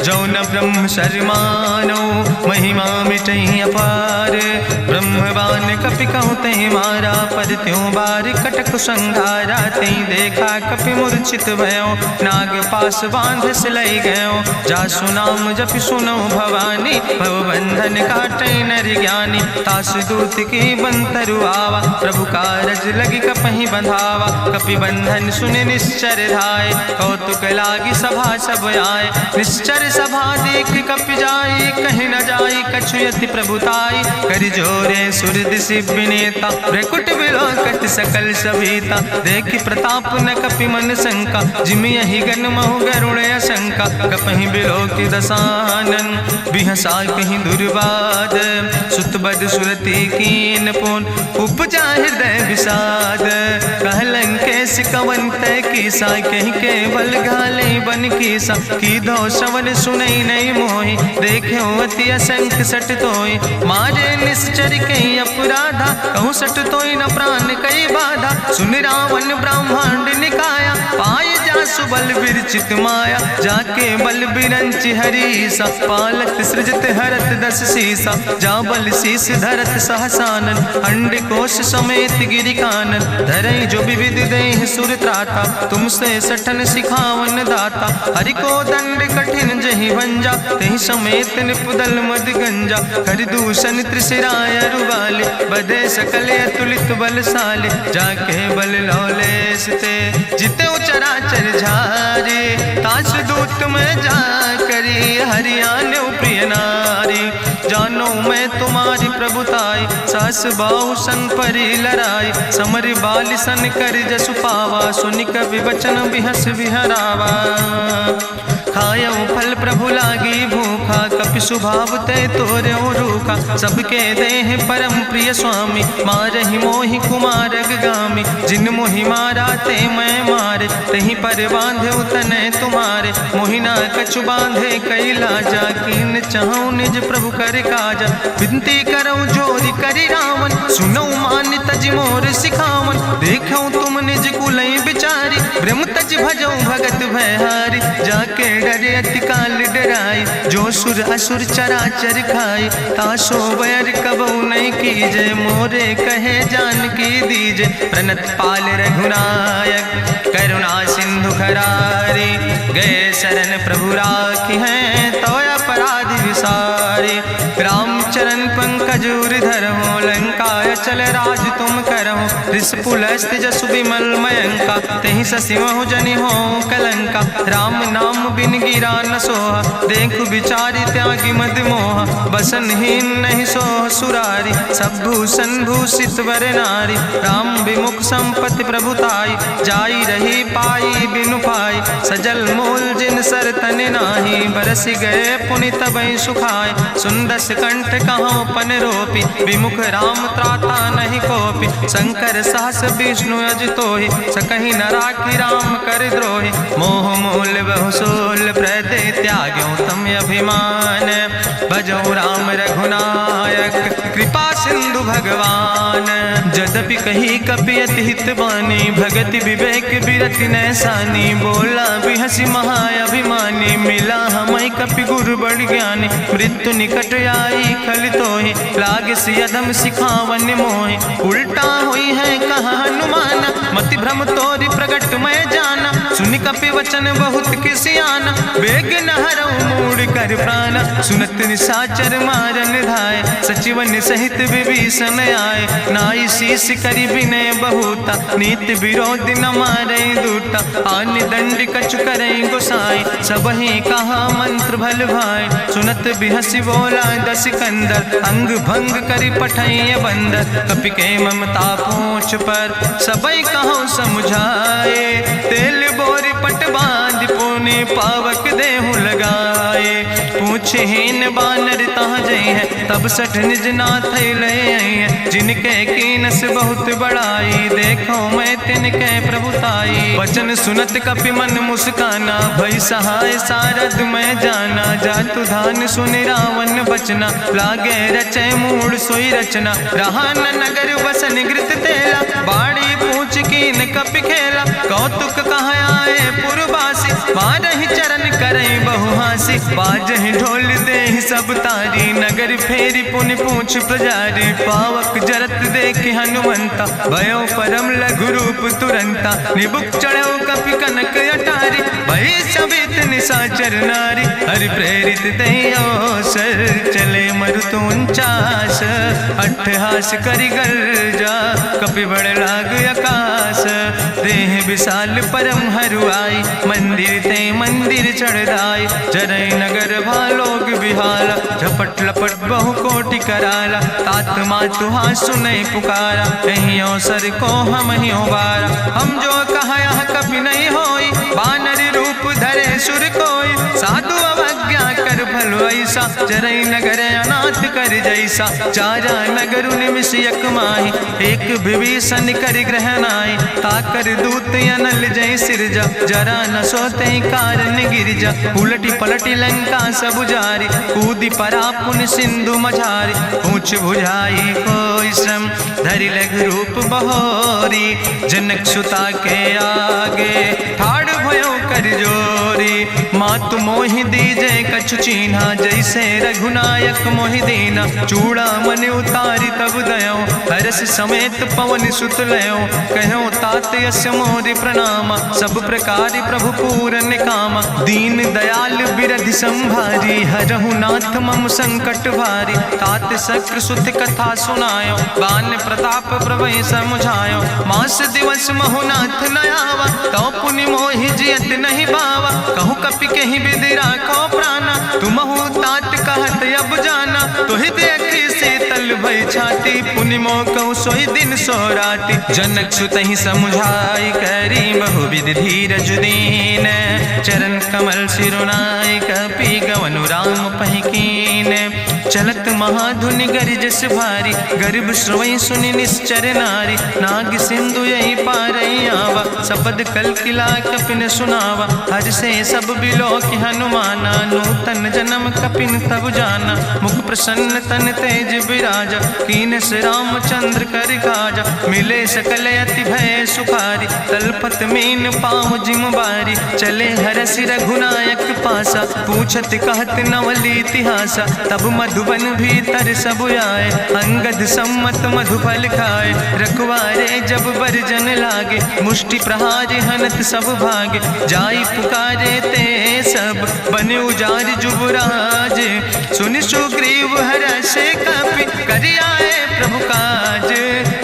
जो न ब्रह्म शर्मानो। महिमा मिटई अपार, ब्रह्मवान कपि कहु तहि मारा। पर त्यों बार कटक संघारा, तई देखा कपि मूर्छित भयो। नाग पास बांध सिलई गयो, जासु नाम जपि सुनो भवानी। भव बंधन काटई नर ज्ञानी, तास दूत की बंतरु आवा। प्रभु कारज लगी कपहि बंधावा, कपि बंधन सुनि निश्चर धाय। कौतुक लागी सभा सब आए, निश्चर सभा देख कपि जाई। कहीं न जाई कछु यति प्रभुताई, कर जोरे सुर दिसि विनेता। ब्रकुट विलोकत सकल सभीता, देखि प्रताप न कपि मन शंका। जिमि यही गन महु गरुण शंका, कपहि बिलोकि दसानन। बिहसा कहीं दुर्वाद, सुत बद सुरति कीन पुन। उपजा हृदय विषाद, कहलन कैस कवन तय कीसा। कहीं केवल घाले बन कीसा, की दो श्रवण सुनई नहीं मोहि। देख्यो अति असंख सट तोय, मारे निश्चर कई अपराधा। कहूँ सट तोय न प्राण कई बाधा, सुन रावण ब्रह्मांड निकाया। पाय जासु बल विरचित माया, जाके बल बिरंचि हरीसा। पालत सृजत हरत दस सीसा, जा बल शीस धरत सहसानन। अंड कोश समेत गिरि कानन, धरई जो विविध देह सुर त्राता। तुमसे सठन सिखावन दाता, हरि को दंड कठिन जहि भंजा। तहि समेत निपुदल मद गंजा, कर दूषण त्रिशिराय रुगाले। बधे सकल अतुलित बलशाले, जाके बल लौलेस ते। जिते चराचर झारे, तास दूत में जा करी। हरियाणा प्रिय नारी, जानो मैं तुम्हारी प्रभुताई। सास बाहु सन परी लड़ाई, समर बाल सन कर जसु पावा। सुनि कवि बचन बिहस बिहरावा, खायो फल प्रभु लागी भूखा। कपि स्वभाव ते तोर्यो रूखा, सबके देह परम प्रिय स्वामी। मारहि मोहि कुमारग गामी, जिन मोहि मारा ते मैं मारे। तहीं पर बांधे तने तुम्हारे, मोहिना कछु बांधे कई लाजा। कीन चाहूं निज प्रभु कर काजा, विनती करऊं जोरी करी रावण। सुनऊ मान तज मोर सिखावन, देखऊं तुम निज कुलई बिचारी। ब्रह्म तज भजऊं भगत भयहारी, जाके डरे अति काल डराई। जो सुर असुर चराचर खाई, तासो बैर कबऊ नहीं कीजे। मोरे कहे जान की दीजे, प्रणत पाल रघुनायक। करुणा सिंधु खरारी, गए शरण प्रभु राखी हैं। तो अपराध विसारी, रामचरण पंकज उर धरहु। लंकाय चल राज तुम करहु, रिसपुलस्त जसु विमल मयंका। तेहि ससिमहु जनि हो कलंका, राम नाम बिन गिरा न सोहा। देखु विचारि त्यागी मद मोहा, बसनहीन नहीं सोह सुरारी। सब भूषण भूषित वर नारी, राम विमुख संपत्ति प्रभुताई। जाई रही पाई बिनु पाई, सजल मूल जिन सर तन नाही। बरस गए पुनि तबई सुखाय, सुंदस कंठ कहाँ पन रोपी। विमुख राम त्राता नहीं कोपी, शंकर सहस विष्णु अज तोहि। सकहि न राखी राम कर द्रोहि, मोह मूल बहु सोल प्र हम अभिमान। भजो राम रघुनायक कृपा सिंधु भगवान। जदपि कही कपि अति हित बानी, भगति विवेक बिरति नैसानी। बोला बिहसी महाअभिमानी, मिला हमें कपि गुरु बड़ ज्ञानी। मृत्यु निकट आई खल तोहि, लागे सियदम सिखावन मोहि। उल्टा हुई है कहा हनुमाना, मति भ्रम तोरि प्रगट मैं जाना। सुनि कपि वचन बहुत किसियाना, बेग न हरऊ मूढ़ कर प्राण। सुनत निशाचर मारन धाय, सचिवन सहित विभीषण आए। नाई शीस करि विनय बहुता, नीति विरोध न मारे दूता। आन दंड कछु करे गोसाई, सबहि कहा मंत्र भल भाई। सुनत बिहसी बोला दस कंदर, अंग भंग करि पठैय बंदर। कपि के ममता पूछ पर, सबई कहो समुझाए। तेल बोरी पट बांध पुनि, पावक देहु लगाए। पूछहीन बानर तहाँ जई है, तब सठ निज नाथ लय है। जिनके कीनस बहुत बड़ाई, देखो मैं तिनके प्रभुताई। वचन सुनत कपि मन मुस्काना, भई सहाय सारद मैं जाना। जातु धान सुनि रावण बचना, लागे रचे मूढ़ सोई रचना। रहा न नगर बसन घृत तेला, बाड़ी पूछ कीन कपि खेला। कौतुक कहाँ आए पुरवासी, मारहि चरण करई बहु हासी। बाजहि ढोल देहि सब तारी, नगर फेरी पुनि पूछ प्रजारी। पावक जरत देख हनुमंता, भयो परम लघु रूप तुरंता। निबुक चढ़ो कपि कनक अटारी, भई सबित निशाचर नारी। हरि प्रेरित दयो सर, चले मरुत 49। अट्ठहास करि गर्जा, कपि बड़ लाग आकाश। देह विशाल परम हरुआई, मंदिर ते मंदिर चढ़ाई। जरई नगर भालोग बिहाला, झपट लपट बहु कोटि कराला। तात मातु हाँ सुनै पुकारा, कहीं अवसर को हम ही उबारा। हम जो कहा यहाँ कभी नहीं होई, बानर रूप धरे सुर कोई। साधु अवज्ञा कर भलो ऐसा, जरई नगर अनाथ कर जैसा। चारा नगर निमिष यक माही, एक विभीषण कर ग्रहण आई। ताकर दूत अनल जय सिरजा, जरा न सोते कारण गिरजा। उलटी पलटी लंका सब जारी, कूदी परा पुन सिंधु मझारी। पूछ बुझाई कोई श्रम, धरि लघु रूप बहोरी। जनक सुता के आगे, ठाड़ भयो कर जोरी। मातु मोहि दीजे कछु चीन्हा, जैसे रघुनायक मोहि दीना। चूड़ा मन उतारी तब दयो, हरस समेत पवन सुत लयो। कहो तात यस मोरि प्रणामा, सब प्रकार प्रभु पूरन कामा। दीन दयाल बिरधि संभारी, हरहु नाथ मम संकट भारी। तात शक्र सुत कथा सुनायो, बान प्रताप प्रभय समुझायो। मास दिवस महुनाथ न आवा, तो पुनि मोहि जियत नहीं बावा। कहु कपि कहीं विधि राखो प्राणा, तुमहु तात कहत अब जाना। तुहि देखी शीतल भई छाती, पुनि मोह कहु सोई दिन सो राति। जनक सुतहि समुझाई, करी बहु विधि धीरज दीन। चरण कमल सिरुनाई, कपि गवनु राम पहि कीन। चलत महाधुनि गरिजस भारी, गर्भ श्रवई सुनि निश्चर नारी। नाग सिंधु यही पारई आवा, सपद कल किला कपिन सुनावा। हर से सब बिलो कि हनुमाना, नूतन जन्म कपिन तब जाना। मुख प्रसन्न तन तेज विराजा, कीनस रामचंद्र कर काजा। मिले सकल अति भय सुखारी, तलपत मीन पाँव जिम बारी। चले हरसि रघुनायक पासा, पूछत कहत नवल इतिहासा। तब मधुबन भीतर सब आए, अंगद सम्मत मधुफल खाए। रखवारे जब बरजन लागे, मुष्टि प्रहारे हनत सब भागे। जाई पुकारे ते सब, बने उजार जुबराज। सुनि सुग्रीव हरषे कपि, करि आए प्रभु काज।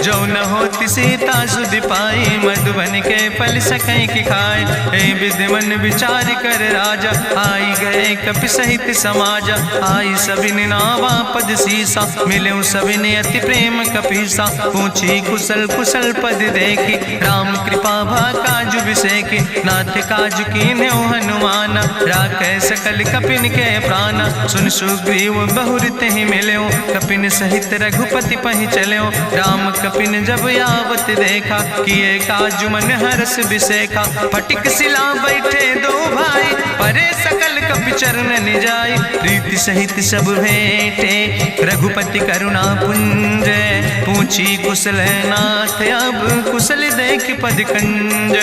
जो न होति सीता सुधि पाई, मधुबन के फल सकै कि खाए। ए विधि मन विचार कर राजा, आई गए कपि सहित समाजा। आई सबिन नावा पद सीसा, मिले सबिन अति प्रेम कपीसा। पूछी कुशल कुशल पद देखी, राम कृपा भा काजु बिसेकी। नाथ काजु कीन्हे हनुमाना, राखै सकल कपिन के प्राणा। सुन सुग्रीव बहुर तेहि मिल्यो, कपिन सहित रघुपति पहि चल्यो। राम कपिन जब आवत देखा, किए काजु मन हरस बिसेखा। फटिक सिला बैठे दो भाई, परे सकल कपि चरणन जाय, प्रीति सहित सब भेंटे रघुपति करुणा पुंज। पूछी कुशल नाथ अब कुशल देख पद कंज।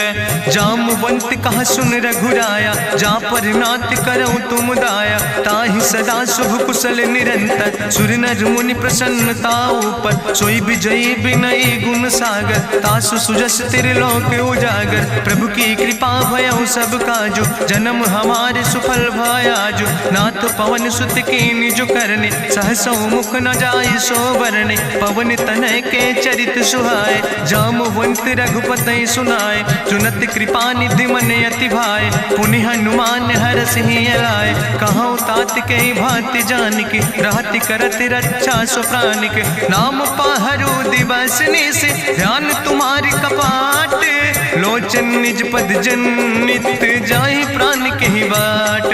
जामवंत कहा सुन रघुराया, जा पर नाथ करऊं तुम दाया। ताहि सदा शुभ कुशल निरंतर, सुर नर मुनि प्रसन्नता ऊपर। सोई विजयी विनयी गुण सागर, तासु सुजस त्रिलोक उजागर। प्रभु की कृपा भयउ सब काजु, जन्म हमारे सुफल भयाजु। नाथ पवन सुत की निज करने, सहसो मुख न जाय सो बरने। पवन तनय के चरित सुहाय, जामवंत रघुपति सुनाय। चुनत कृपा निधि मन अति भाय, पुनि हनुमान हरष ही लाय। कहूँ तात के भांति जान के, रहति करत रक्षा सो प्राण के। नाम पाहरु दिवस निस, ध्यान तुम्हारी कपाट। लोचन निज पद जनित, जाहि प्राण के ही बाट।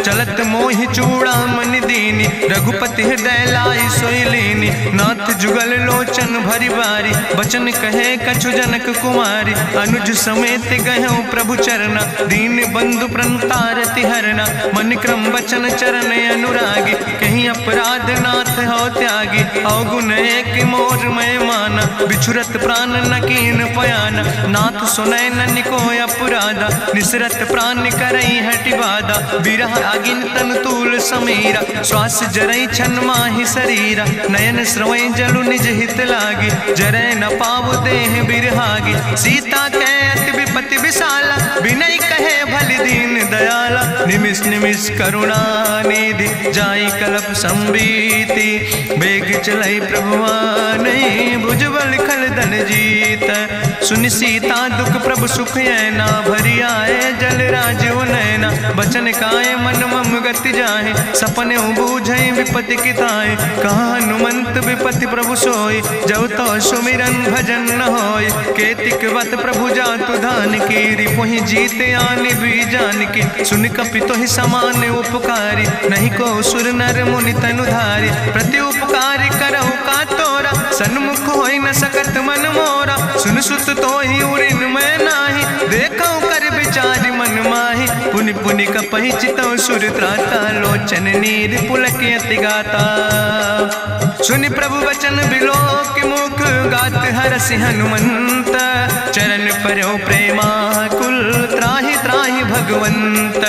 चलत मोहि चूड़ामणि दीनी, रघुपति हृदय लाई सोई लीनी। नाथ जुगल लोचन भरि बारी, बचन कहे कछु जनक कुमारी। अनुज समेत गहु प्रभु चरना, दीन बंधु प्रणतारति हरना। मन क्रम वचन चरण अनुरागी, कहीं अपराध नाथ हो त्यागी। अवगुण एक मोर मैं माना, बिछुरत प्राण न कीन पयाना। नाथ सुनय न को अपराधा, निसरत प्राण करई हटि बाधा। बिरह अगिन तन तूल समीरा, श्वास जरई छन माहि शरीरा। नयन श्रवई जलु निज हित लागी, जरय न पाव देह बिरहागी। सीता कै अति विपति विशाला, बिनय कहे भलि दीन दयाला। निमिष निमिष करुणा निधि, जाई कलप संबीति। बेग चलई प्रभुआनहि, भुजबल खल धन जीत। सुनि सीता दुख प्रभु सुख ऐना, भरि आए जल राज नैना। बचन काय मन मम गति जाहे, सपने बूझई विपति किताए। कहा हनुमंत विपति प्रभु सोई, जब तो सुमिरन भजन न होय। केतिक वत प्रभु जातु धान की, रिपुहि जीत आने भी जान की। सुन कपि तोहि समान उपकारी, नहीं को सुर नर मुनि तनु धारी। प्रति उपकारी करहु का तोरा, सन्मुख होई न सकत मन मोरा। सुन सुत तोहि उरिन मैं नाही, देखौ कर विचारि मन माहि। पुनि पुनि कपहि चितौ सुर त्राता, लोचन नीर पुलक अति गाता। सुनि प्रभु वचन बिलोक मुख, गात हरसि हनुमंत। चरण परौ प्रेमाकुल, त्राहि त्राहि भगवंत।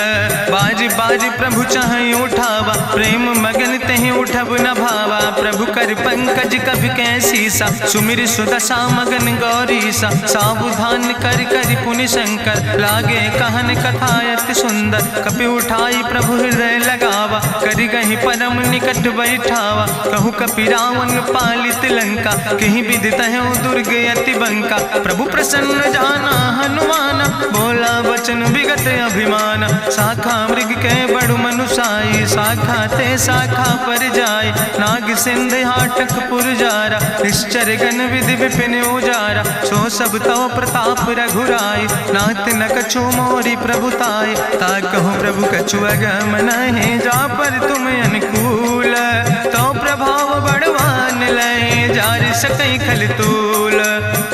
बाज बाज प्रभु चाहि उठावा, प्रेम मगन तहि उठब न भावा। प्रभु कर पंकज कभि कैसीसा, सुमिर सुदशा मगन गौरीसा। सावधान कर कर पुनि शंकर, लागे कहन कथा अति सुंदर। कपि उठाई प्रभु हृदय लगावा, करि गहि परम निकट बैठावा। कहु कपि रावण पालित लंका, कहीं विधि तहु दुर्ग अति बंका। प्रभु प्रसन्न जाना हनुमाना, बोला वचन विगत अभिमाना। शाखा मृग के बड़ु मनुसाई, शाखा ते शाखा पर जाय। नाग सिंध हाटक पुरजारा, निश्चर गण विधि विपिन उजारा। सो सब तव प्रताप रघुराई, नाथ न कछु मोरी प्रभुताई। ताकहु प्रभु कछु अगम नहीं, जा पर तुम अनुकूल। तो प्रभाव बड़वान लय, जारि सकई खल तूल।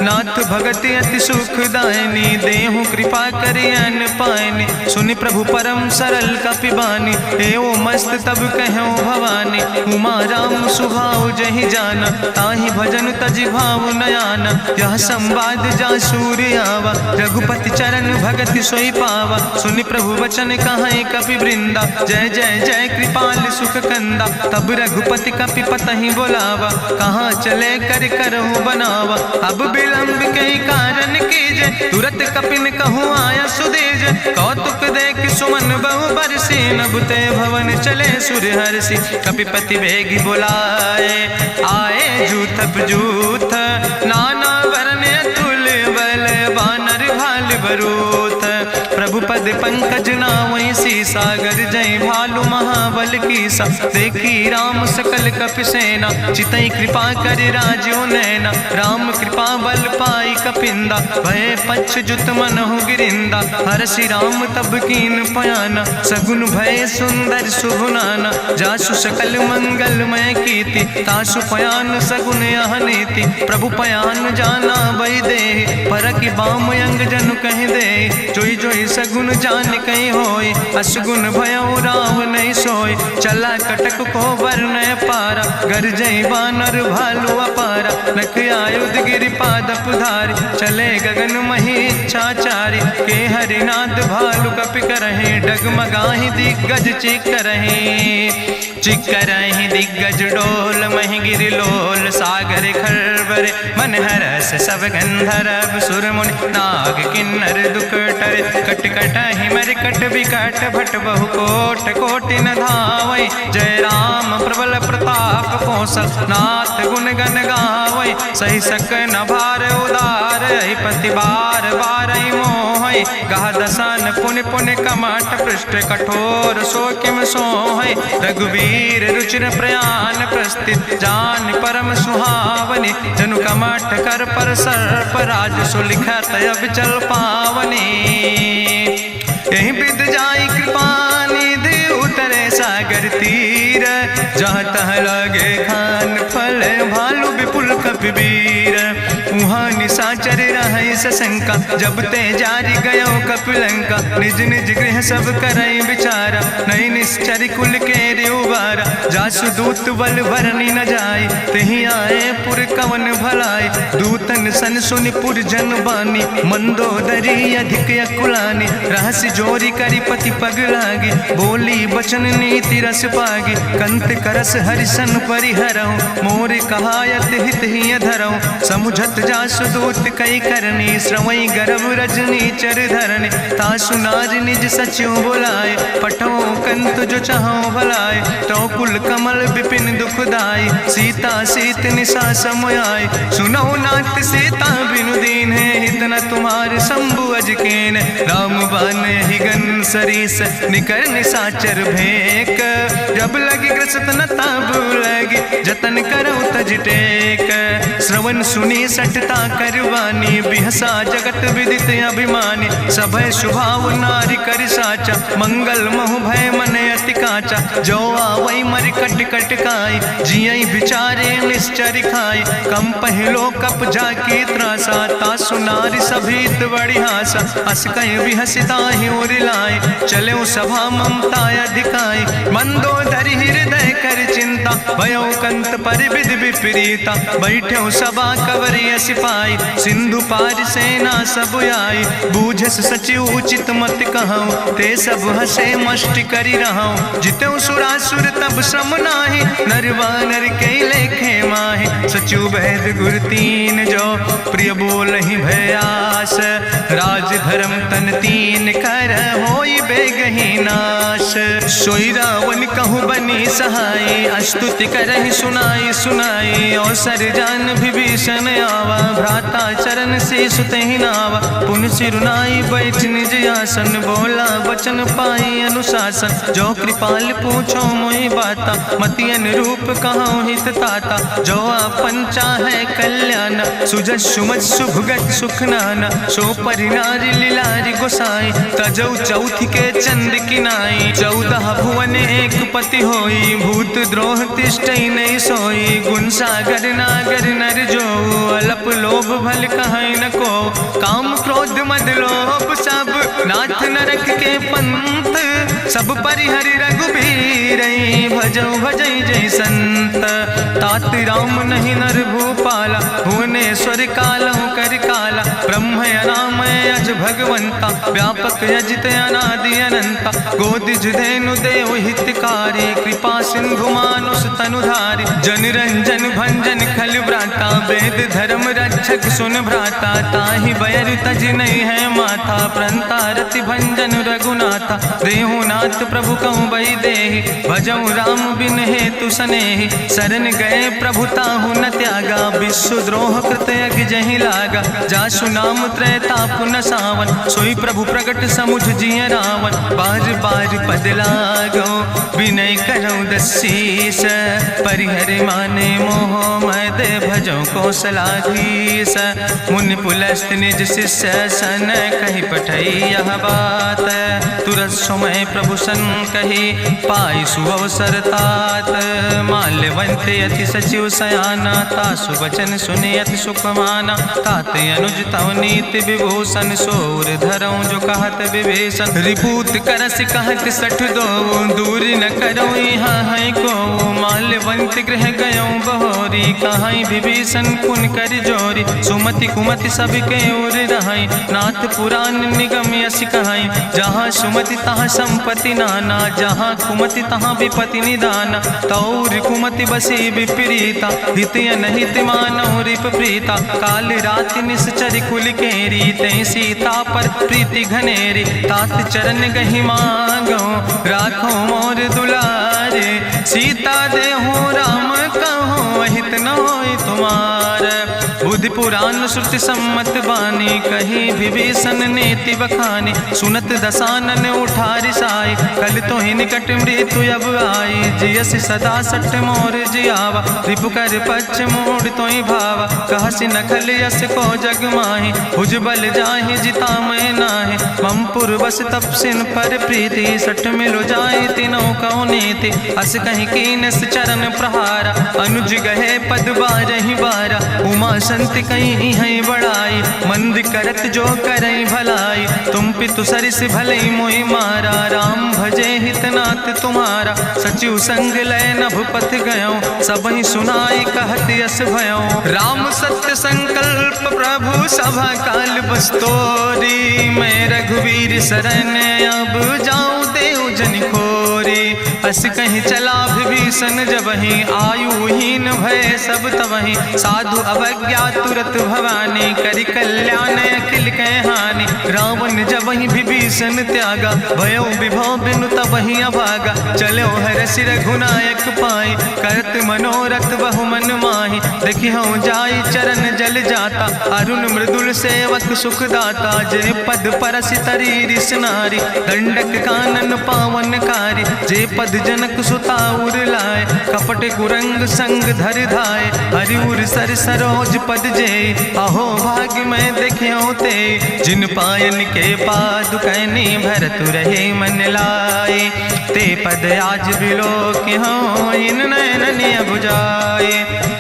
नाथ भगति अति सुखदायनी, देहु कृपा करि अन पायनि। सुनि प्रभु परम सरल कपिबानी, एवं मस्त तब कहूँ भवानी। उमा राम सुभाव जहि जाना, ताहि भजन तजि भाव नयाना। यह संवाद जा सूर्य आवा, रघुपति चरण भगति सोई पावा। सुनि प्रभु वचन कहाई कपि वृंदा, जय जय जय कृपाल सुख कंदा। तब रघुपति कपि पतहि बोलावा, कहाँ चले कर करहु बनावा। अब विलंब कई कारण कीजे, तुरत कपिन कहूँ आया सुदेज। कौतुक देख सुमन बहु बरसी, नभते भवन चले सूर्य हर्षि। कपिपति बेगी बुलाए, आए जूथ जूथ। नाना वरण तुल बल, बानर भाल बरूथ। प्रभु पद पंकज नावै सी, सागर जय भालु भालू महाबल कीसा, देखी राम सकल कपि सेना, चितई कृपा कर राजो नैना। राम कृपा बल पाई कपिंदा, भय पच्युत मनहु गिरिंदा। हरषि राम तब कीन पयाना, सगुन भय सुंदर शुभ नाना। जासु सकल मंगलमय कीर्ति, तासु पयान सगुन यह नीति। प्रभु पयान जाना बई दे, परखि बाम अंग जनु कहि दे। जोई जोई सगुन जान कहीं होय, असगुन भयउ राम नहीं सोय। चला कटक को वर्णय पारा, गरजई बानर भालू अपारा। नख आयुध गिरिपाद पुधारी, चले गगन मही इच्छाचारी। के हरिनाद भालू कपि करहि, डगमगाहि दिग्गज चिकरहि दिग्गज डोल। महि गिरि लोल सागर खरबरे, मन हरस सब गंधर्व सुर मुनि। नाग किन्नर दुख टरे, कट कटहि मरकट विकट। भट बहु कोट कोटि न धावै, जय राम प्रबल प्रताप कौशल। नाथ गुण गण गावै, सही सक न भार उदार। पति बार बार मोहै, गह दसन पुनि पुनि कमठ। पृष्ठ कठोर सो किम सोहै, रघुवीर रुचिर प्रयाण। प्रस्थित जान परम सुहावनी, जनु कमठ कर पर सर्प। राज सुलिखत अब चल पावनी, यही विद जाई कृपा निधि। उतरे सागर तीर, जहाँ तह लगे खान फल। भालू विपुल कपिवीर, उहाँ निशाचर रहै सशंका। जब ते जारी गयो कपिलंका, निज निज गृह सब करई विचारा। नहीं निश्चर कुल के उबारा, जासु दूत बल भरनी न जाय। तेहि आए पुर कवन भलाई, दूतन सन सुनि पुर जन बानी। मंदोदरी अधिक अकुलानी, रहस्य जोरी करी पति पग लागी। बोली बचन नीति रस पागी, कंत करस हरिसन परिहरऊँ। मोर कहायत हित ही धरऊँ, समुझत जासु दूत कई करनी। श्रवई गर्भ रजनी चर धरनी, तासु नाज निज सचिव बुलाए। पठो कंत जो चाहो भलाए, तो कुल कमल विपिन दुखदाई। सीता सीत निशा समयाय, सुनो नाथ सीता बिनु दीन है। हित न तुम्हार शंभु अजकेन, राम बान ही गन सरीस। निकर निशाचर भेक, जब लगी ग्रसत न ताब लगी। जतन करो तज टेक, श्रवण सुनी सठता करवानी। बिहसा जगत विदित अभिमानी, सभय शुभाव नारी कर साचा। मंगल महु भय मन अति काचा, जो आवै मर कट कट काई। जियई विचारे निश्चर खाई, कम पहलो कप जाकी त्रासा। तासु नारी सभीत बड़ी हासा, अस कहीं विहसिता ही उर लाए। चलो सभा ममता अधिकाई, मंदोदरी हृदय कर चिंता। भयो कंत पर विधि विपरीता, बैठो सभा कवरिय सिपाही। सिंधु पार सेना सब आई, बूझस सचिव उचित मत कहूँ। ते सब हसे मष्ट करी रहूँ, जितौ सुरासुर तब श्रम नाही। नर वानर के लेखे माहि, सचिव वैद गुर तीन जो। प्रिय बोलहि भयास, राज धर्म तन तीन कर। होई बेगहि नाश, सोई रावण कहूँ बनी सहाय। अस्तुति करहि सुनाई सुनाई, अवसर जान विभीषण आवा। भ्राता चरण से सुतहि नावा, पुन सिरुनाई बैठ निज आसन। बोला वचन पाई अनुशासन, जो कृपाल पूछो मोहि बाता। मति अनुरूप कहूँ हित ताता, जो आपन चाहे कल्याण। सुजस सुमत सुभगत सुख नाना, सो परिनारी लीलारी गोसाई। तजौ चौथ के चंद किनाई, 14 भुवन एक पति होई। भूत द्रोह तिष्ठई नहीं सोई, गुण सागर नागर नर जो। अलप लोभ भल कहीं न को, काम क्रोध मद लोभ सब। नाथ नरक के पंथ, सब परिहरि रघुबीर। भजौ भजई जय संत, तात राम नहीं नर भूपाला। भुवनेश्वर कालहु कर काला, ब्रह्म अनामय अज भगवंता। व्यापक यजित अनादि अनंता, गोदिज धेनु देव हितकारी। कृपा सिंधु मानुष तनुधारी, जन रंजन भंजन खल व्राता। वेद धर्म रक्षक सुन भ्राता, ताहि बैर तज नहीं है माथा। प्रंता रति भंजन रघुनाथा, देहु नाथ प्रभु कहूँ बई देहि। भजऊ राम बिन हेतु स्नेहि, शरण गए प्रभु ताहु न त्यागा, विश्वद्रोह कृत यज्ञ जहि लागा, जासु नाम त्रैताप न सावन, सोई प्रभु प्रगट समुझ जिय रावण, बार बार पद लागो विनय करऊँ दसीस, परिहर माने मोह मद भजऊँ कौशलाधीश, मुनि पुलस्त निज शिष्य सन कही पठई यह बात, तुरत समय प्रभु सन कही पाई सुअवसर तात, माल्यवंत अति सचिव सयाना, तासु वचन सुनि अति सुख माना, तात अनुज तव नीति विभूषण, सोर धरऊँ जो कहत विभीषण, रिपूत करस कहत सठ दो, दूर न करो यहाँ है को, माल्यवंत गृह गयों बहोरी, कहाई विभीषण पुन कर जोरी, सुमति कुमति सबके ओर रहाई, नाथ पुराण निगम यश कहाई, जहाँ सुमति तहाँ संपत्ति नाना, जहाँ कुमति तहाँ विपति निदाना, तौर कुमति बसी विपरीता, हित अनहित मानव रिप प्रीता, काल रात निश्चर कुल केरी, तै सीता पर प्रीति घनेरी, तात चरण गहि मांगो राखो मोर दुलारे, सीता देहो राम कहो अहित न होय तुम्हार, बुद्धि पुराण श्रुति सम्मत बानी, कही विभीषण नेति बखानी, सुनत दसानन उठारि साई, कल तो ही निकट मृत्यु अब आई, जियस सदा सट मोर जियावा, रिपु कर पच्छ मोड़ तो ही भावा, कहसि नखल यस को जग माहि, भुज बल जाहि जिता मैं नाहि, मम पुरबस तपसिन पर प्रीति, सठ मिलो जाय तिनों कौ नीति, अस कहीं कीनस चरण प्रहारा, अनुज गहे पद बारहि बारा, उमा संति कहीं है बड़ाई, मंद करत जो करई भलाई, तुम पितु सरिस भलई मोहि मारा, राम भजे हितनाथ तुम्हारा, सचिव संग लय नभ पथ गयो, सबहि सुनाई कहत यस भयो, राम सत्य संकल्प प्रभु सभा काल बस्तोरी, मैं रघुवीर शरण अब जाऊं देव जन खोरी, अस कहीं चला विभीषण जबहि, आयुहीन भय सब तबहि, साधु अवज्ञा तुरत भवानी, करि कल्याण अखिल कै हानि, रावण जबहि विभीषण त्यागा, भयो विभव बिनु तबहि अभागा, चलो हरषि रघुनायक पाई, करत मनोरथ बहु मन माहि, देखिहु जाई चरण जल जाता, अरुण मृदुल सेवक सुख दाता, जे पद परसि तरी रिस नारी, दंडक कानन पावन कारी, जे पद जनक सुता उर लाए, कपट कुरंग संग धर धाय, हरिउर सर सरोज पद जे, अहो भाग्य मैं देखियो ते, जिन पायन के पादुकैनी भरत रहे मन लाए, ते पद आज बिलो कि हो इन नयन बुझाए,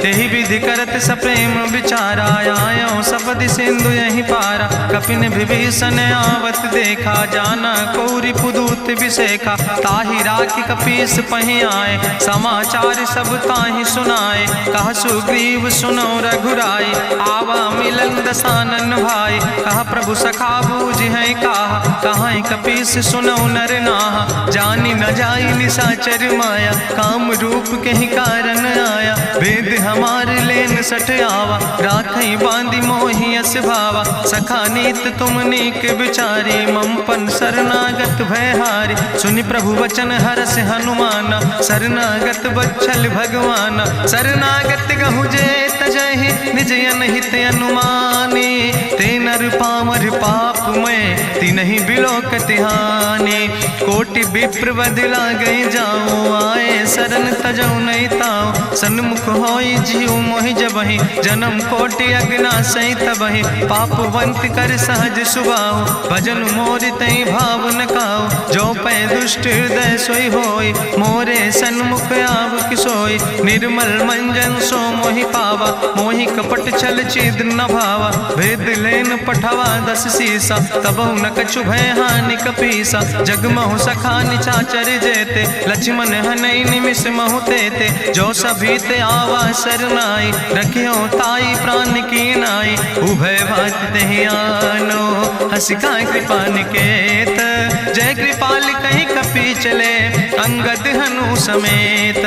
तेहि विधि करत सप्रेम विचारा, आयो सपदि सिंधु यही पारा, कपिन विभीषण आवत देखा, जाना कौरि पुदूत विसेखा, ताहि राखि कपीस पहि आए, समाचार सब ताहि सुनाए, कहा सुग्रीव सुनो रघुराई, आवा मिलन दसानन भाई, कहा प्रभु सखा बूझ है कहा कपीस सुनो नर नाहा, जानी न जाई निशाचर माया, काम रूप के ही कारण आया, वेद हमार लेन सठ आवा, राखई बांधी मोहि यस भावा, सखा नीत तुम नीक विचारी, मम पन शरणागत भयहारी, सुनि प्रभु वचन हरस हनुमाना, शरणागत बच्छल भगवाना, शरणागत गहु जे तजहि, निज अनहित अनुमानी, ते नर पामर पाप में तिन्हि बिलोकति हानि, कोटि विप्र बदला गई जाऊँ, आए शरण तजौ नहीं ताऊ, सन्मुख होई जीव मोहि जबहि, जन्म कोटि अग्ना सही तबहि, पापवंत कर सहज सुबाहु, भजन मोर तई भाव न काऊ, जो पै दुष्ट हृदय सोई होई, मोरे सन्मुख आव किसोई, निर्मल मंजन सो मोहि पावा, मोहि कपट छल छिद्र न भावा, भेद लेन पठवा दस सीसा, तबहु न कछु भय हानि कपीसा, जगमहु सखा निचाचर जेते, लक्ष्मण हनई निमिष महु तेते, जो सभी ते आवा सरनाई, रखियो ताई प्राण की नाई, उभय भात तेहि आनो, हसिका कृपा निकेत, जय कृपाल कहीं कपी चले, अंगद हनु समेत।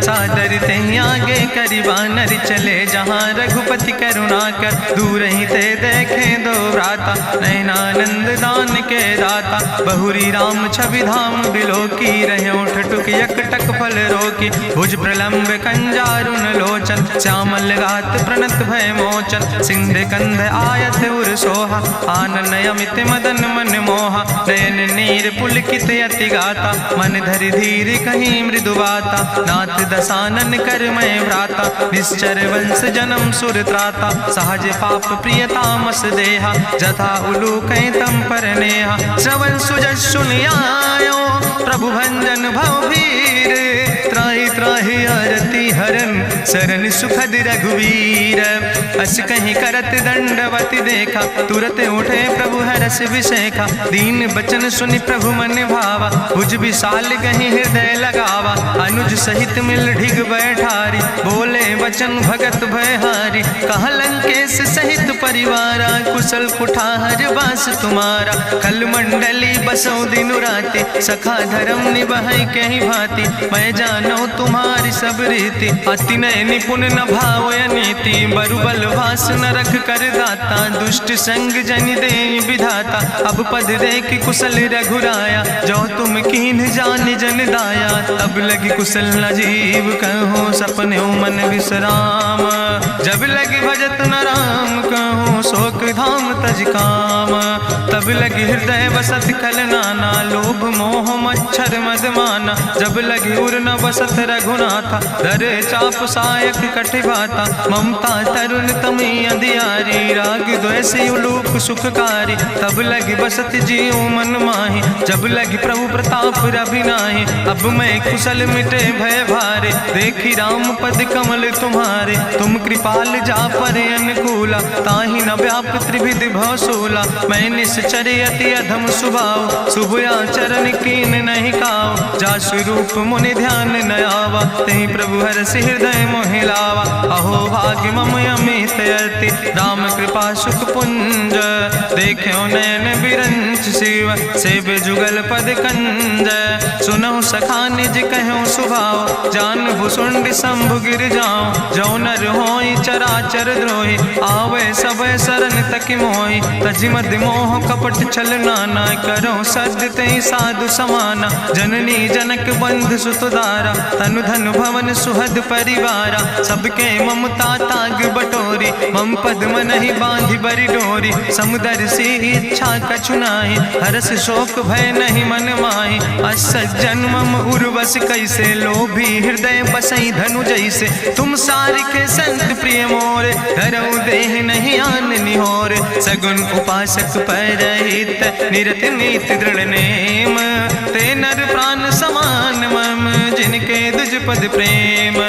सादर तहीं आगे करि बानर चले, जहाँ रघुपति करुणा कर दूर ही ते देखे दो भ्राता। नयनानंद दान के दाता, बहुरी राम छवि धाम बिलोकी। रहे ठटुक यकटक फल रोकी, भुज प्रलंब कंजारुन लोचन। श्यामल गात प्रणत भय मोचन, सिंध कंध आयत उर सोहा। आनन अमित मदन मन मोहा, नयन नीर पुलकित अति गाता। मन धरि धीर कहीं मृदु बाता, नाथ दसानन कर मैं भ्राता। निश्चर वंश जन्म सुर त्राता, सहज पाप प्रिय तामस देहा। जथा उलूक तम पर नेहा, श्रवण सुजस सुनियायो। प्रभु भंजन भव भीर, त्राहि त्राहि आरती हरन। शरण सुखद रघुवीर, अस कहीं करत दंडवत देखा। तुरत उठे प्रभु हरस विशेखा, दीन बचन सुनि प्रभु मन भावा। भुज विशाल कहीं हृदय लगावा, अनुज सहित मिल ढिग बैठारी। बोले वचन भगत भयहारी, कहा लंकेश सहित परिवारा। कुशल कुठार बास तुम्हारा, कल मंडली बसो दिनु राति। सखा धर्म निभाई कहीं भांति, मैं जानो तुम्हारी सब रीति। अति नय निपुण न भाव नीति, बरुबल भास न रख कर दाता। दुष्ट संग जन दे विधाता, अब पद देख कुशल रघुराया। जो तुम कीन जान जन दाया, तब लगी कुशल न जीव कहो। सपने मन विश्राम, जब लगी भजत न राम कहो। शोक धाम तज काम, तब लगी हृदय बसत कल नाना। लोभ मोह मच्छर मद माना, जब लगी उर न बसत रघुनाथा। धरे चाप सायक कटिबाता, ममता तरुण तमी अंधियारी। राग द्वेष उलूक सुखकारी, तब लगी बसत जीव मन माही। जब लगी प्रभु प्रताप रवि नाही, अब मैं कुशल मिटे भय भारे। देखी राम पद कमल तुम्हारे, तुम कृपाल जा पर अनुकूला। ताहि न व्याप त्रिविध भवसूला, मैं निश्चर अति अधम सुभाव। शुभ आचरण कीन नहीं काव, जा स्वरूप मुनि ध्यान न आवा। तेहि प्रभु हरसि हृदय मोहि लावा। अहो भाग्य मम अमित अति, राम कृपा सुख पुंज। देखो नयन बिरंच शिव, सेव जुगल पद कंज। सुनहु सखा निज कहूँ सुभाव, जान भुसुंड शंभु गिर जाऊं। जो नर होई चराचर द्रोही, आवे सब शरण तक मोहि। तजि मद मोह कपट छल नाना, करो सद्य तेहि साधु समाना। जननी जनक बंधु सुतदारा, तनु धन भवन सुहद परिवारा। सबके ममता ताग बटोरी, मम पद मनहि बांधि बरि डोरी। समुदर सी इच्छा कछु नाही, हरस शोक भय नहीं मन माही। असज्जन मम उर्वश कैसे, लोभी हृदय बसई धनु जैसे। तुम सारिके संत प्रिय मोरे, धरऊ देह नहीं आन निहोर। सगुन उपासक परहित, निरत नीत दृढ़ नेम। ते नर प्राण समान मम, जिनके दुज पद प्रेम।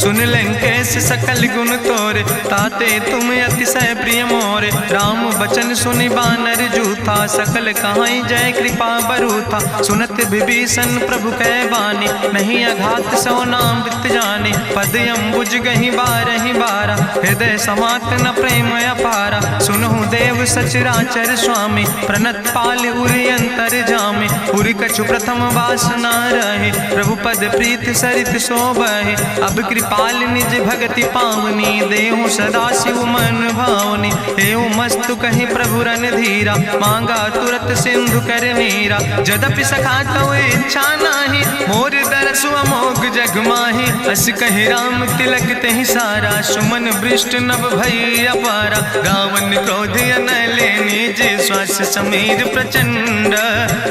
सुन लंकेश सकल गुण तोरे, ताते तुम अतिशय प्रिय मोरे। राम बचन सुनि बानर जूथा, सकल कहाई जय कृपा बरूथा। सुनत विभीषण प्रभु कै बानी, नहीं अघात सो नाम वित जानी। पद अम्बुज गहि बारहि बारा, हृदय समात न प्रेम अपारा। सुनहु देव सचराचर स्वामी, प्रणत पाल उरि अंतर जामी। उरि कछु प्रथम वासना रहे, प्रभु पद प्रीत सरित शोभहि। अब कृपाल निज भगति पावनी, देहु सदा शिव मन भावनी। एवं मस्तु कहि प्रभु रन धीरा, मांगा तुरत सिंधु कर नीरा। जदपि सखा तव इच्छा नाही, मोर दरसु अमोघ जग माही। अस कहि राम तिलक तेहि सारा, सुमन वृष्ट नभ भई अपारा। गावन क्रोध अनले निज, श्वास समीर प्रचंड।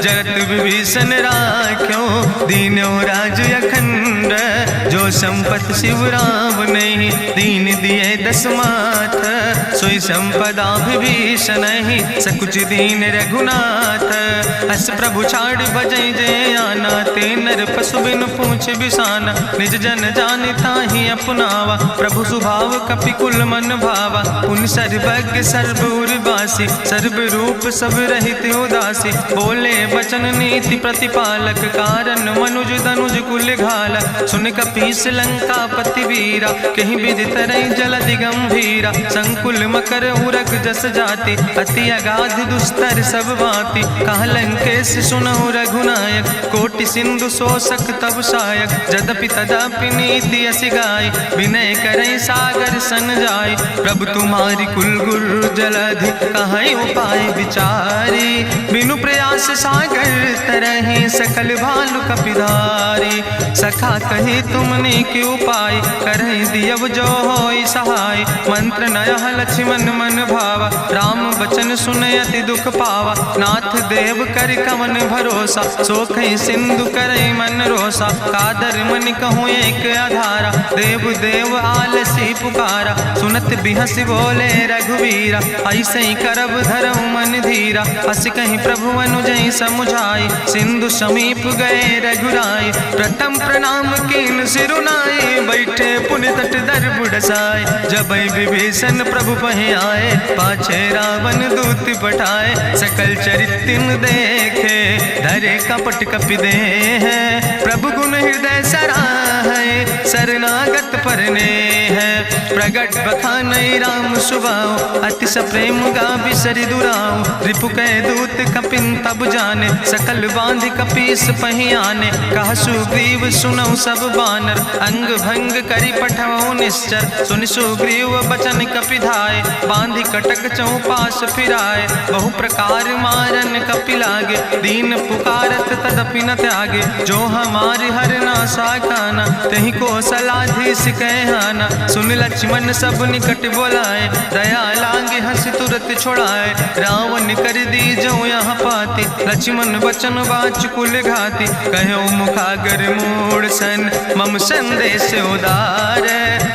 जगत विभीषण राख्यो, दीनो राज अखंड। जो संपत शिव राम नहीं, दीन दिए दस माथ। सोई संपदा विभीषण नहीं, सकुच दीन रघुनाथ। अस प्रभु छाड़ बजै जय आना, ते नर पशु बिन पूछ बिसाना। निज जन जानिता ही अपनावा, प्रभु स्वभाव कपि कुल मन भावा। पुन सर्वज्ञ सर्व उर्वासी, सर्व रूप सब रहित उदासी। बोले बचन नीति प्रतिपालक, कारण मनुज धनुज कुल घाला। सुन कपीस लंका पति वीरा, कहीं विधि तरई जलधि गंभीरा। संकुल मकर उरग जस जाति, अति अगाध दुस्तर सब भांति। कहा लंकेश सुनहु रघुनायक, कोटि सिंधु सिंधु शोषक तब सायक, जदपि तदपि नीति अस गाय, विनय करई सागर सन जाय। प्रभु तुम्हारी कुल गुरु जलधि, कहीं उपाय विचारी, बिनु प्रयास सागर तरहि, सकल भालु कपिधारी। सखा कही तुमने के उपाय, करहि दियव जो होई सहाय। मंत्र नयह लक्ष्मण मन भावा, राम बचन सुनय अति दुख पावा। नाथ देव कर कवन भरोसा, सोखई सिंधु करई मन रोसा। कादर मन कहूँ एक आधारा, देव देव आलसी पुकारा। सुनत बिहस बोले रघुवीरा, ऐसे ही करब धरऊ मन धीरा। हस कहीं प्रभु अनुजय समुझाई, सिंधु समीप गए रघुराई। प्रथम प्रणाम कीन सिरुनाई, बैठे पुण्य तट दर बुढ़साए। जब विभीषण प्रभु पहि आए, पाछे रावण दूत पठाए। सकल चरित्र देखे, धरे कपट कपि दे है। प्रभु गुण हृदय सराहै, शरणागत परने है। प्रगट बखानई राम सुभाऊ, अतिश प्रेम गा बिसरि दुराऊ। रिपु कह दूत कपिन तब जाने, सकल बांध कपीस पहि आने। कहा सुग्रीव सुनऊ सब बानर, अंग भंग करि पठऊ निश्चर। सुनि सुग्रीव बचन कपिधाय, बांधि कटक चौपास फिराए। बहु प्रकार मारन कपि लागे, दीन पुकारत तदपि न त्यागे। जो हमारि हर नासा खाना, तहि को सलाधीस कहना। सुन लक्ष्मण सब निकट बोलाए, दया लागे हंस तुरत छोड़ाए। रावण कर दी जो यहाँ पाती, लक्ष्मण बचन बाच कुल घाती। कहो मुखागर मूड़ सन, मम संदेश उदार।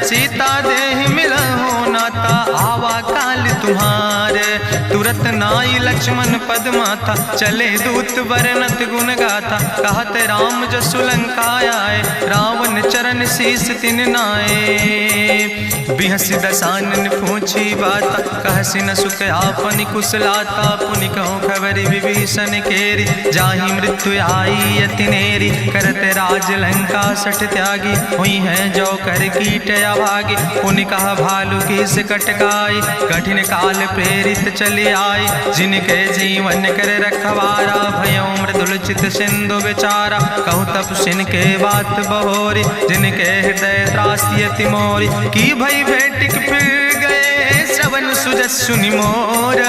सीता देहि मिलहु नाता, आवा काल तुम्हारे। तुरत नाई लक्ष्मण पद माथा, चले दूत बरनत गुण गाथा। कहत राम जसु लंका आए, रावण चरण शीस तिन नाए। बिहस दसानन पूछी बाता, कहसि न सुख आपन कुशलाता। पुनि कहूँ खबरि विभीषण केरी, जाहि मृत्यु आई अति नेरी। करत राज लंका सठ त्यागी, हुई है जो कर कीट अभागी। पुनि कहा भालू किस कटकाई, कठिन काल प्रेरित चले आई। जिनके जीवन कर रखवारा, भयो मृदुल चित सिंधु बेचारा। कहु तप सिन के बात बहोरी, जिनके हृदय त्रासी अति मोरी। की भई भेटिक फिर गए, श्रवण सुजस सुनि मोर।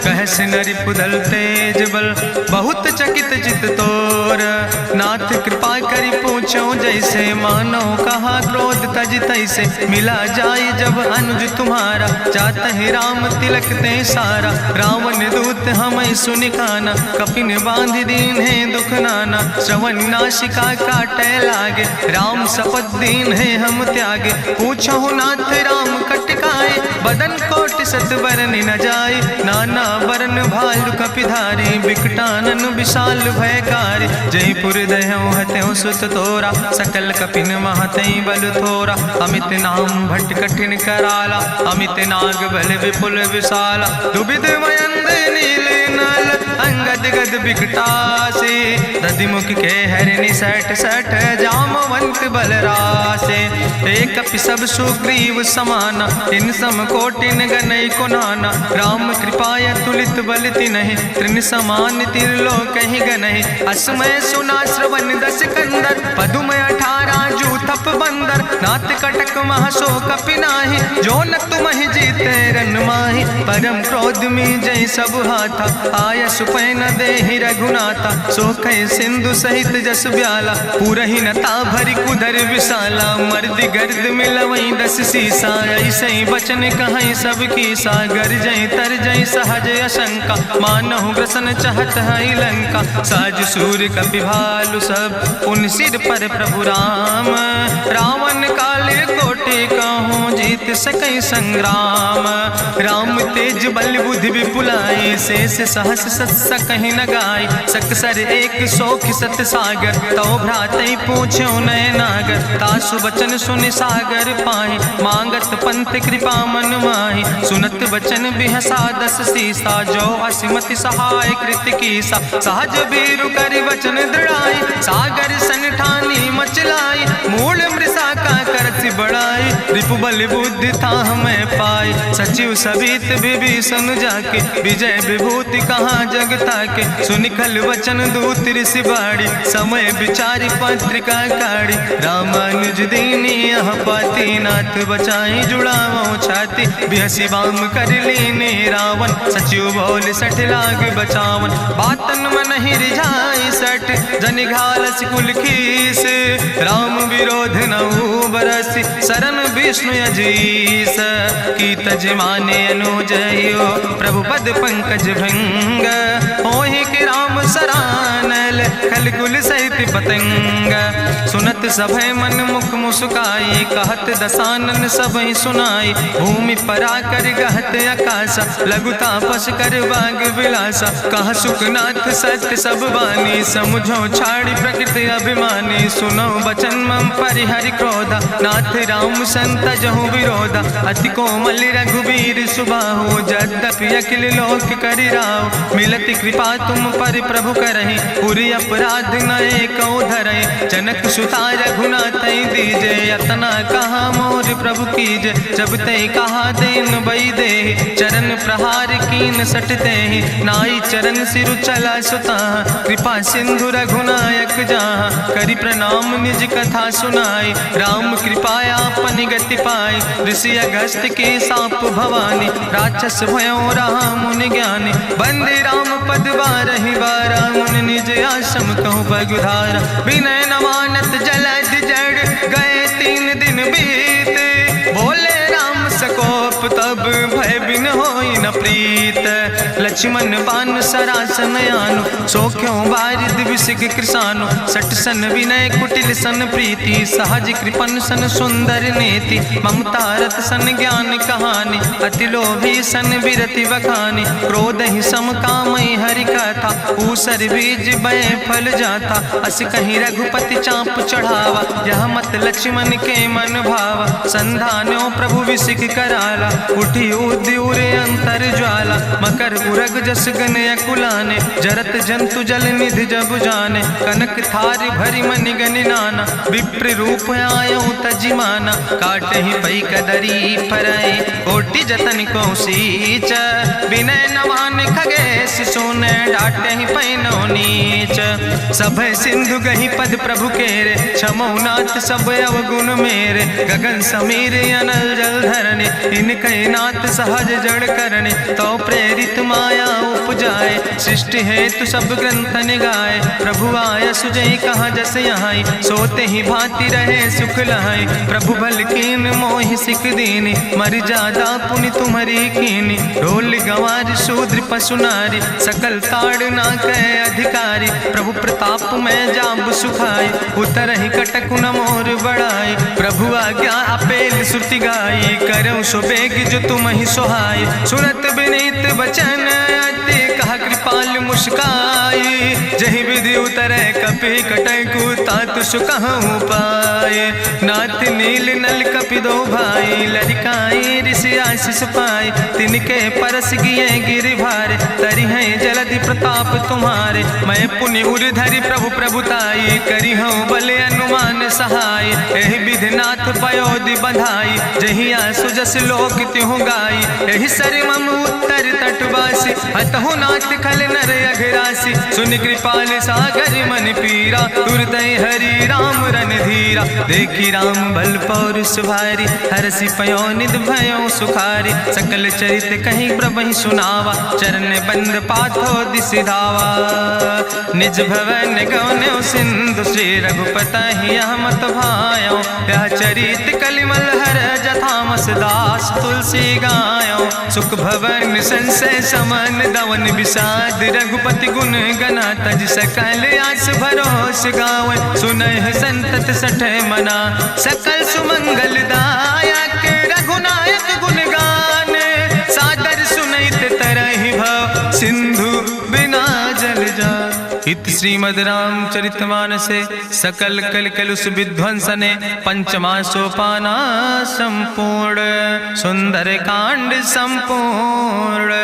कहस नरि पुदल तेज बल, बहुत चकित चित तोर। नाथ कृपा करि पूछो जैसे, मानो कहा क्रोध तज तैसे। मिला जाय जब अनुज तुम्हारा, जात ही राम तिलक ते सारा। रावण दूत हमें सुनि काना, कपिन बांध दीन है दुख नाना। श्रवण नासिका काटे लागे, राम शपथ दीन है हम त्यागे। पूछो नाथ राम कटकाए, बदन कोटि सत बरन न जाए। नाना बरन भालु कपिधारी, बिकटानन विशाल भयकारी। जयपुर दह्यु हत्यो सुत तोरा, सकल कपिन महतई बल थोरा। अमित नाम भट्ट कठिन कराला, अमित नाग बल विपुल विशाला। दुबिध मयंद नील नल, अंगद गद बिकटासे। दधिमुख के हरिणि सठ सठ, जामवंत बलरासे। एक कपि सब सुग्रीव समाना, इन सम कोटिन गनई को नाना। राम कृपाय तुलित बल तिनहि, त्रिन समान तिरलोक ही गनहि। असमय सुना श्रवण दस कंदर, पदुमय 18 जू थप बंदर। नाथ कटक महसो कपि नाही, जो न तुमहि जीते रन माही। परम क्रोध में जय सब हाथा, आय सुपै न देहि रघुनाथा। सोखै सिंधु सहित जस ब्याला, पूरहि नता भरि कुधर विशाला। मर्द गर्द मिलवई 10 सीसा, ऐसे बचन कहई सब कीसा। गर जय तर जय सहज अशंका, मानहु ग्रसन चहत है लंका। साज सूर कपि भालु सब, उन सिर पर प्रभु राम। रावण काले कोटि कहूँ, जीत सकई संग्राम। राम तेज बल बुद्धि विपुलाई, शेष सहस सत सकहि न गाय। सकसर एक सोख सत सागर, तो भ्रातई पूछो नय नागर। तासु बचन सुनि सागर पाहि, मांगत पंथ कृपा मन माहि। सुनत बचन बिहसा 10 सीसा, जो असिमति सहाय कृत कीसा। सहज बीरु करि वचन दृढ़ाई, सागर सन ठानी मचलाई। मूल मृषा का करसि बड़ाई, रिपु बल बुद्धि था हमें पाई। सचिव सबित विभीषण जाके विजय विभूति कहाँ जगता के। सुनिखल वचन दूत ऋषि बाड़ी समय विचारी पत्रिका काढ़ी। रामानुज दीनी यह पाती नाथ बचाई जुड़ावो छाती। बिहसी बाम कर लीने रावण सचिव बोल सठ लाग बचावन। बातन मन ही रिझाई सठ जन घालस कुल खीस। राम विरोध नहु बरसि शरण विष्णु अजीस। की तज माने अनुजयो प्रभु पद पंकज भंग। होहि कि राम सरानल खल कुल सहित पतंग। सुनत सभय मन मुख मुस्काई कहत दसानन सबहि सुनाई। भूमि परा कर गहत आकाशा लघु तापस कर बाग विलासा। कह सुखनाथ सत्य सब बानी समुझो छाड़ी प्रकृति अभिमानी। सुनो बचन मम परिहरि क्रोधा नाथ राम संत जहु विरोधा। अति कोमल रघुबीर सुबाहु यद्यपि अखिल लोक करि राव। मिलति कृपा तुम पर प्रभु करहि पुरि अपराध नए को धरहि। जनक सुता रघुनाथ दीजे यतना कहा मोर प्रभु कीजे। जब ते कहा देन बई दे चरण प्रहार कीन सटते। नाई चरण सिरु चला सुता कृपा सिंधु रघुनायक जहाँ। करि प्रणाम निज कथा सुनाई राम कृपाया अपनी गति पाई। ऋषि अगस्त के साप भवानी राक्षस भयो रहा मुनि ज्ञानी। बंदे राम पद बारहि बारा मुनि निज आश्रम कहु पगुधारा। विनय नवानत जलद जड़ गए 3 दिन बीते। बोले राम सकोप तब भय बिन होई न प्रीत। लक्ष्मण बान सरासन आनु सो क्यों बारिद विसिग कृसानु। सठ सन विनय कुटिल सन प्रीति सहज कृपन सन सुंदर नीति। ममता रत सन ज्ञान कहानी अति लोभी सन बिरति बखानी। क्रोध ही सम कामई हरि कथा ऊसर बीज बय फल जाता। अस कहीं रघुपति चाप चढ़ावा यह मत लक्ष्मण के मन भावा। संधान्यो प्रभु विसिक कराला उठी उद्यूरे अंतर ज्वाला। मकर उरग जस गन अकुलाने जरत जंतु जल निधि जब जाने। कनक थारी भरी मनि गनि नाना विप्र रूप आयो तजिमाना। काटे ही पई कदरी फरई कोटि जतन को सींच। विनय नवान खगेश सोने डाटे ही पैनो नीच। सभय सिंधु गही पद प्रभु केरे क्षमो नाथ सब अवगुण मेरे। गगन समीर अनल जल धरने इनके नाथ सहज जड़ करने। तो प्रेरित माया उपजाए सृष्टि हेतु सब ग्रंथ निगाए। प्रभु आय सुजई कहा जस यहाँ सोते ही भांति रहे सुख लहाई। प्रभु भल कीन मोहि सिख दीनी मर जादा पुनि तुम्हारी कीनी। ढोल गंवार शूद्र पशु नारी सकल ताड़ ना कह अधिकारी। प्रभु प्रताप में जाब सुखाई उतर ही कटक न मोर बढ़ाई। प्रभु आज्ञा अपेल श्रुति गाई करऊँ सो बेग जो तुम ही सोहाई। सुनत विनीत वचन अति कहा कृपाल मुस्काई। जहि विधि उतरे कपि कटकु तातु सुकहु पाए। नाथ नील नल कपि दो भाई लरिकाई ऋषि आशीष पाए। तिनके परस गिए गिरि भारे तरि है जलधि प्रताप तुम्हारे। मैं पुनि उर धरि प्रभु प्रभुताई करी हूँ बले अनुमान सहाय। एहि विधि नाथ पयोधि बधाई जहिया सुजस लोक त्यों गाई। एहि सर मम उत्तर तटवासी हतहु नाथ खल नर अघरासी। सुन कृपाल सागर मन पीरा तुरत हरि राम रन धीरा। देखी राम बल पौरुष भारी हरसि पयो निध भयो सुखारी। सकल चरित कहीं प्रभु सुनावा चरण बंद पाथो दिसि धावा। निज भवन गौन्यो सिंधु श्री रघुपति यह मत भायो। यह चरित कलिमल हर जथामस दास तुलसी गायो। सुख भवन संशय समन दवन विषाद रघुपति गुण गना तज सकल आस भरोस गावन। सुनह संतत सठ मना सकल सुमंगल दायक। रघुनायक गुण गान सादर सुनैत तरहि भव सिंधु बिना जल जा। इत श्रीमद् रामचरितमानसे सकल कलकलुष विध्वंसने पंचमा सोपाना संपूर्ण। सुंदर कांड संपूर्ण।